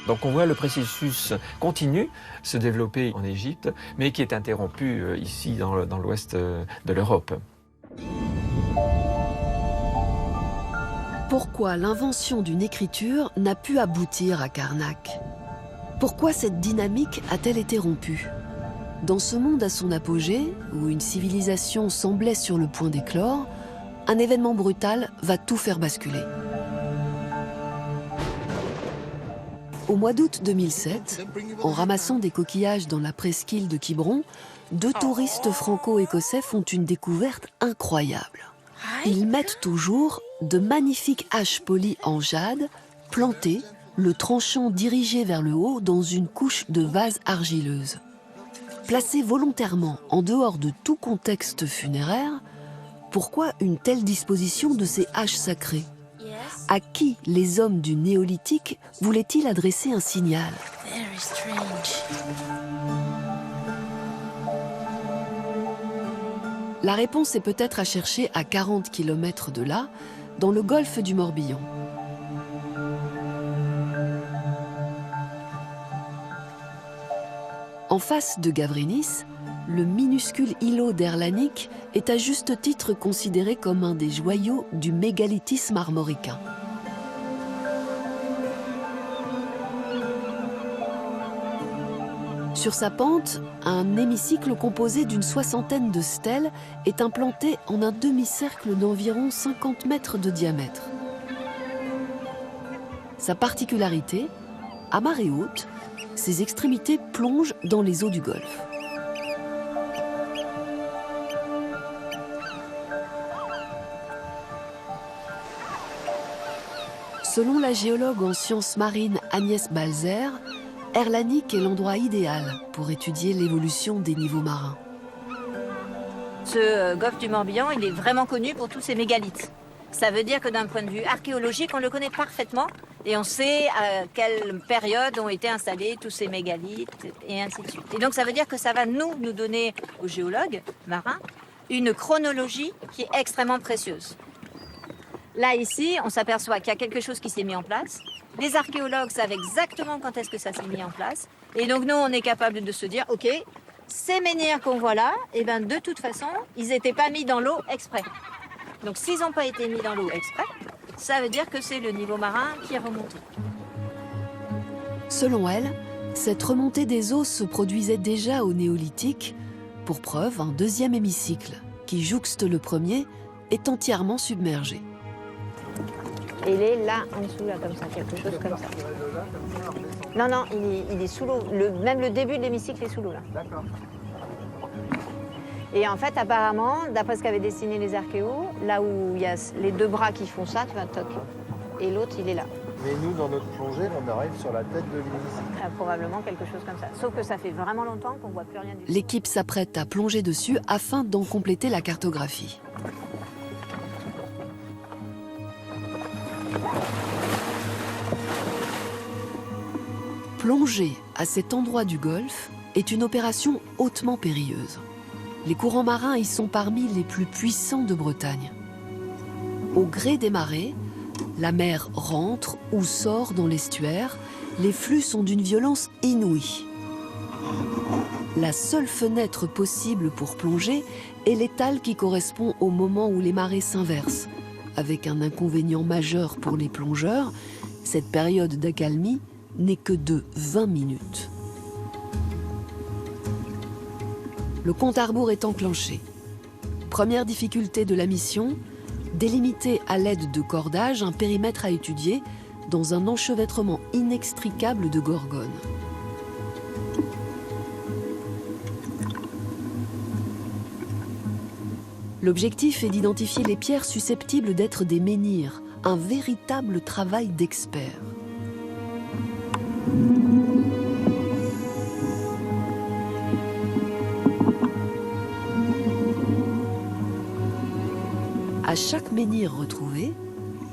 Donc on voit le processus continu se développer en Égypte, mais qui est interrompu ici dans l'ouest de l'Europe. Pourquoi l'invention d'une écriture n'a pu aboutir à Karnak? Pourquoi cette dynamique a-t-elle été rompue? Dans ce monde à son apogée, où une civilisation semblait sur le point d'éclore, un événement brutal va tout faire basculer. Au mois d'août 2007, en ramassant des coquillages dans la presqu'île de Quiberon, 2 touristes franco-écossais font une découverte incroyable. Ils mettent au jour de magnifiques haches polies en jade, plantées, le tranchant dirigé vers le haut dans une couche de vase argileuse. Placées volontairement en dehors de tout contexte funéraire, pourquoi une telle disposition de ces haches sacrées? À qui les hommes du néolithique voulaient-ils adresser un signal? La réponse est peut-être à chercher à 40 km de là, dans le golfe du Morbihan. En face de Gavrinis, le minuscule îlot d'Erlanik est à juste titre considéré comme un des joyaux du mégalithisme armoricain. Sur sa pente, un hémicycle composé d'une 60aine de stèles est implanté en un demi-cercle d'environ 50 mètres de diamètre. Sa particularité, à marée haute, ses extrémités plongent dans les eaux du Golfe. Selon la géologue en sciences marines Agnès Balzer, Erlanik est l'endroit idéal pour étudier l'évolution des niveaux marins. Ce golfe du Morbihan, il est vraiment connu pour tous ses mégalithes. Ça veut dire que d'un point de vue archéologique, on le connaît parfaitement et on sait à quelle période ont été installés tous ces mégalithes et ainsi de suite. Et donc ça veut dire que ça va nous donner, aux géologues marins, une chronologie qui est extrêmement précieuse. Là, ici, on s'aperçoit qu'il y a quelque chose qui s'est mis en place. Les archéologues savent exactement quand est-ce que ça s'est mis en place. Et donc, nous, on est capable de se dire, OK, ces menhirs qu'on voit là, eh ben, de toute façon, ils n'étaient pas mis dans l'eau exprès. Donc, s'ils n'ont pas été mis dans l'eau exprès, ça veut dire que c'est le niveau marin qui est remonté. Selon elle, cette remontée des eaux se produisait déjà au néolithique. Pour preuve, un deuxième hémicycle, qui jouxte le premier, est entièrement submergé. Il est là, en dessous, là, comme ça, quelque chose comme ça. Non, non, il est sous l'eau. Même le début de l'hémicycle est sous l'eau, là. D'accord. Et en fait, apparemment, d'après ce qu'avaient dessiné les archéos, là où il y a les deux bras qui font ça, tu vois, toc. Et l'autre, il est là. Mais nous, dans notre plongée, on arrive sur la tête de l'hémicycle. Probablement quelque chose comme ça. Sauf que ça fait vraiment longtemps qu'on ne voit plus rien du tout. L'équipe s'apprête à plonger dessus afin d'en compléter la cartographie. Plonger à cet endroit du Golfe est une opération hautement périlleuse. Les courants marins y sont parmi les plus puissants de Bretagne. Au gré des marées, la mer rentre ou sort dans l'estuaire, les flux sont d'une violence inouïe. La seule fenêtre possible pour plonger est l'étale qui correspond au moment où les marées s'inversent. Avec un inconvénient majeur pour les plongeurs, cette période d'accalmie n'est que de 20 minutes. Le compte à rebours est enclenché. Première difficulté de la mission, délimiter à l'aide de cordages un périmètre à étudier dans un enchevêtrement inextricable de gorgones. L'objectif est d'identifier les pierres susceptibles d'être des menhirs, un véritable travail d'expert. À chaque menhir retrouvé,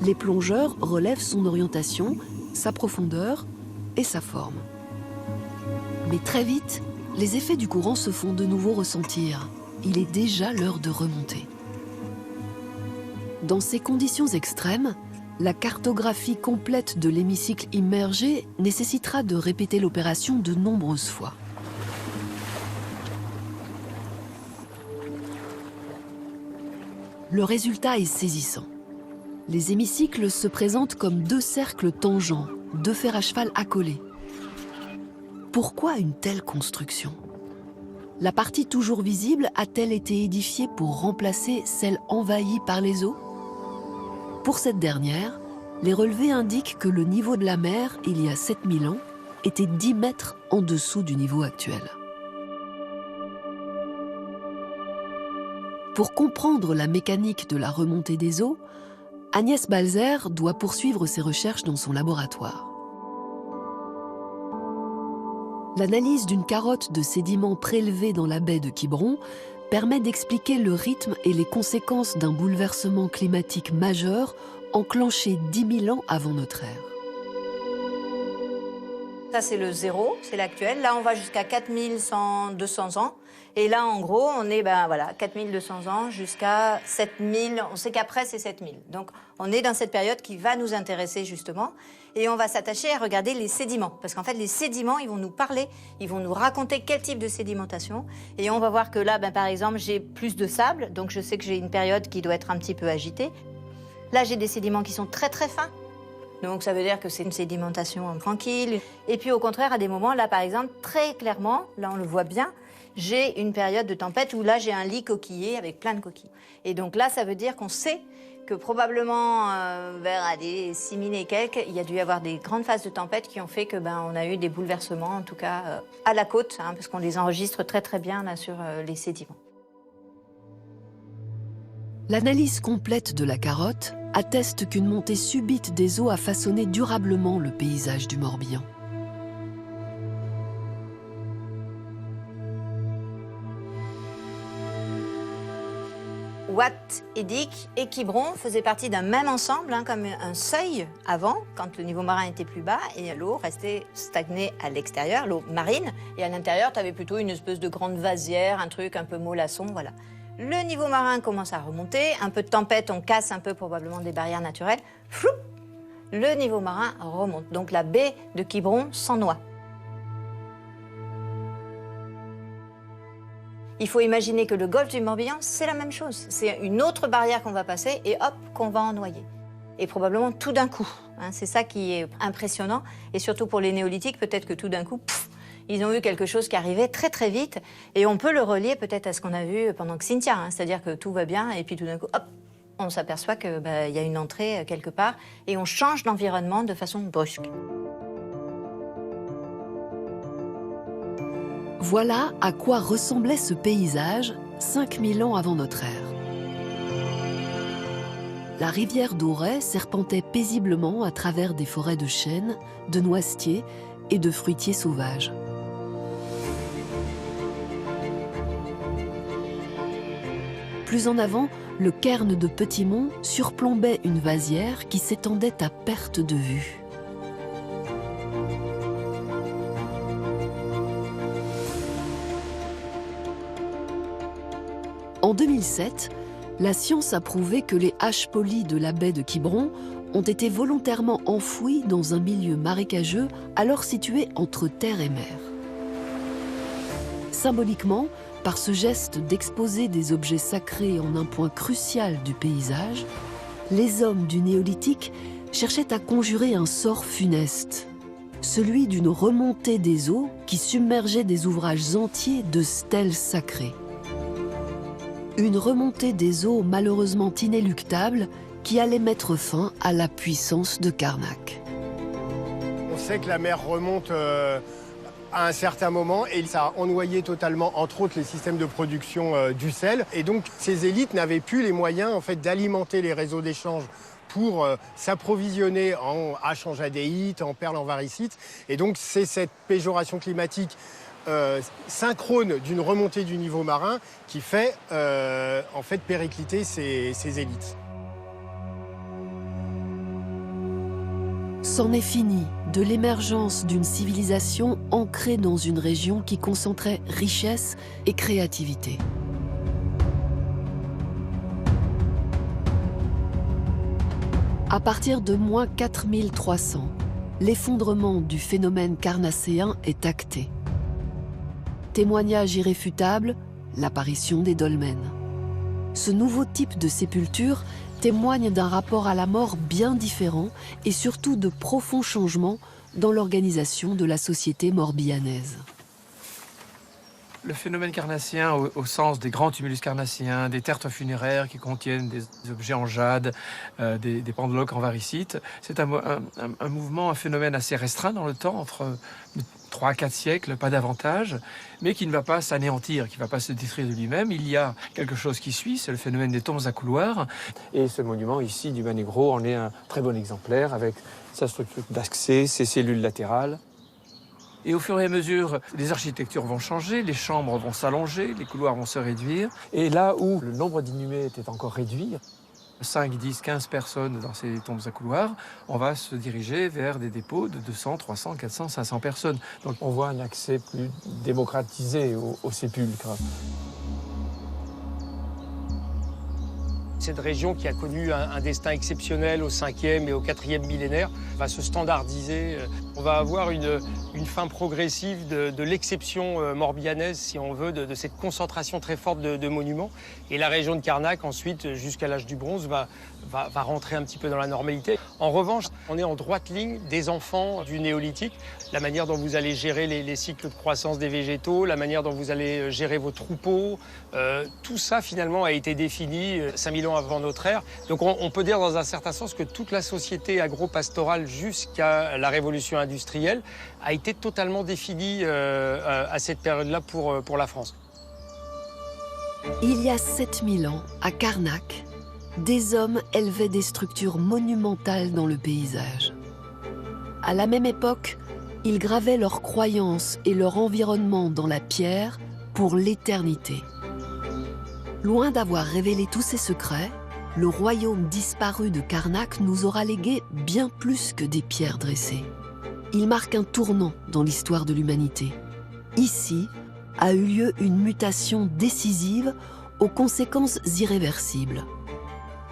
les plongeurs relèvent son orientation, sa profondeur et sa forme. Mais très vite, les effets du courant se font de nouveau ressentir. Il est déjà l'heure de remonter. Dans ces conditions extrêmes, la cartographie complète de l'hémicycle immergé nécessitera de répéter l'opération de nombreuses fois. Le résultat est saisissant. Les hémicycles se présentent comme deux cercles tangents, deux fers à cheval accolés. Pourquoi une telle construction ? La partie toujours visible a-t-elle été édifiée pour remplacer celle envahie par les eaux ? Pour cette dernière, les relevés indiquent que le niveau de la mer, il y a 7000 ans, était 10 mètres en dessous du niveau actuel. Pour comprendre la mécanique de la remontée des eaux, Agnès Balzer doit poursuivre ses recherches dans son laboratoire. L'analyse d'une carotte de sédiments prélevés dans la baie de Quiberon permet d'expliquer le rythme et les conséquences d'un bouleversement climatique majeur enclenché 10 000 ans avant notre ère. Ça, c'est le zéro, c'est l'actuel. Là, on va jusqu'à 4200 ans. Et là, en gros, on est 4200 ans jusqu'à 7000. On sait qu'après, c'est 7000. Donc, on est dans cette période qui va nous intéresser, justement. Et on va s'attacher à regarder les sédiments. Parce qu'en fait, les sédiments, ils vont nous parler, ils vont nous raconter quel type de sédimentation. Et on va voir que là, par exemple, j'ai plus de sable, donc je sais que j'ai une période qui doit être un petit peu agitée. Là, j'ai des sédiments qui sont très très fins. Donc ça veut dire que c'est une sédimentation tranquille. Et puis au contraire, à des moments, là par exemple, très clairement, là on le voit bien, j'ai une période de tempête où là j'ai un lit coquillé avec plein de coquilles. Et donc là, ça veut dire qu'on sait que probablement vers des 6000 et quelques, il y a dû y avoir des grandes phases de tempête qui ont fait que on a eu des bouleversements, en tout cas à la côte, parce qu'on les enregistre très très bien là sur les sédiments. L'analyse complète de la carotte atteste qu'une montée subite des eaux a façonné durablement le paysage du Morbihan. Ouate, Édic et Quiberon faisaient partie d'un même ensemble, comme un seuil avant, quand le niveau marin était plus bas, et l'eau restait stagnée à l'extérieur, l'eau marine, et à l'intérieur, tu avais plutôt une espèce de grande vasière, un truc un peu mollasson, voilà. Le niveau marin commence à remonter, un peu de tempête, on casse un peu probablement des barrières naturelles, floup, le niveau marin remonte. Donc la baie de Quiberon s'en noie. Il faut imaginer que le golfe du Morbihan, c'est la même chose. C'est une autre barrière qu'on va passer et hop, qu'on va en noyer. Et probablement tout d'un coup. C'est ça qui est impressionnant. Et surtout pour les néolithiques, peut-être que tout d'un coup, ils ont vu quelque chose qui arrivait très très vite. Et on peut le relier peut-être à ce qu'on a vu pendant Xynthia. C'est-à-dire que tout va bien et puis tout d'un coup, hop, on s'aperçoit qu'il y a une entrée quelque part et on change d'environnement de façon brusque. Voilà à quoi ressemblait ce paysage 5000 ans avant notre ère. La rivière d'Auray serpentait paisiblement à travers des forêts de chênes, de noisetiers et de fruitiers sauvages. Plus en avant, le cairn de Petit-Mont surplombait une vasière qui s'étendait à perte de vue. En 2007, la science a prouvé que les haches polies de la baie de Quiberon ont été volontairement enfouies dans un milieu marécageux alors situé entre terre et mer. Symboliquement, par ce geste d'exposer des objets sacrés en un point crucial du paysage, les hommes du néolithique cherchaient à conjurer un sort funeste, celui d'une remontée des eaux qui submergeait des ouvrages entiers de stèles sacrées. Une remontée des eaux malheureusement inéluctable qui allait mettre fin à la puissance de Karnak. On sait que la mer remonte à un certain moment et ça a ennoyé totalement, entre autres, les systèmes de production du sel. Et donc, ces élites n'avaient plus les moyens en fait, d'alimenter les réseaux d'échange pour s'approvisionner en hache en jadéite, en perles en varicite. Et donc, c'est cette péjoration climatique synchrone d'une remontée du niveau marin qui fait en fait péricliter ces élites. C'en est fini de l'émergence d'une civilisation ancrée dans une région qui concentrait richesse et créativité. À partir de moins 4300, l'effondrement du phénomène carnacéen est acté. Témoignage irréfutable, l'apparition des dolmens. Ce nouveau type de sépulture témoigne d'un rapport à la mort bien différent et surtout de profonds changements dans l'organisation de la société morbihanaise. Le phénomène carnassien, au sens des grands tumulus carnassiens, des tertres funéraires qui contiennent des objets en jade, des pendeloques en varicite, c'est un mouvement, un phénomène assez restreint dans le temps, entre 3 à 4 siècles, pas davantage, mais qui ne va pas s'anéantir, qui ne va pas se détruire de lui-même. Il y a quelque chose qui suit, c'est le phénomène des tombes à couloirs. Et ce monument ici, du Manegro, en est un très bon exemplaire, avec sa structure d'accès, ses cellules latérales. Et au fur et à mesure, les architectures vont changer, les chambres vont s'allonger, les couloirs vont se réduire. Et là où le nombre d'inhumés était encore réduit, 5, 10, 15 personnes dans ces tombes à couloirs, on va se diriger vers des dépôts de 200, 300, 400, 500 personnes. Donc on voit un accès plus démocratisé au sépulcre. Cette région qui a connu un destin exceptionnel au 5e et au 4e millénaire va se standardiser. On va avoir une fin progressive de l'exception morbihanaise, si on veut, de cette concentration très forte de monuments. Et la région de Carnac, ensuite, jusqu'à l'âge du bronze, va rentrer un petit peu dans la normalité. En revanche, on est en droite ligne des enfants du néolithique. La manière dont vous allez gérer les cycles de croissance des végétaux, la manière dont vous allez gérer vos troupeaux, tout ça, finalement, a été défini 5000 ans avant notre ère. Donc on peut dire dans un certain sens que toute la société agro-pastorale jusqu'à la révolution industrielle a été totalement définie à cette période-là pour la France. Il y a 7000 ans, à Carnac, des hommes élevaient des structures monumentales dans le paysage. À la même époque, ils gravaient leurs croyances et leur environnement dans la pierre pour l'éternité. Loin d'avoir révélé tous ses secrets, le royaume disparu de Carnac nous aura légué bien plus que des pierres dressées. Il marque un tournant dans l'histoire de l'humanité. Ici a eu lieu une mutation décisive aux conséquences irréversibles.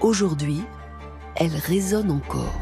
Aujourd'hui, elle résonne encore.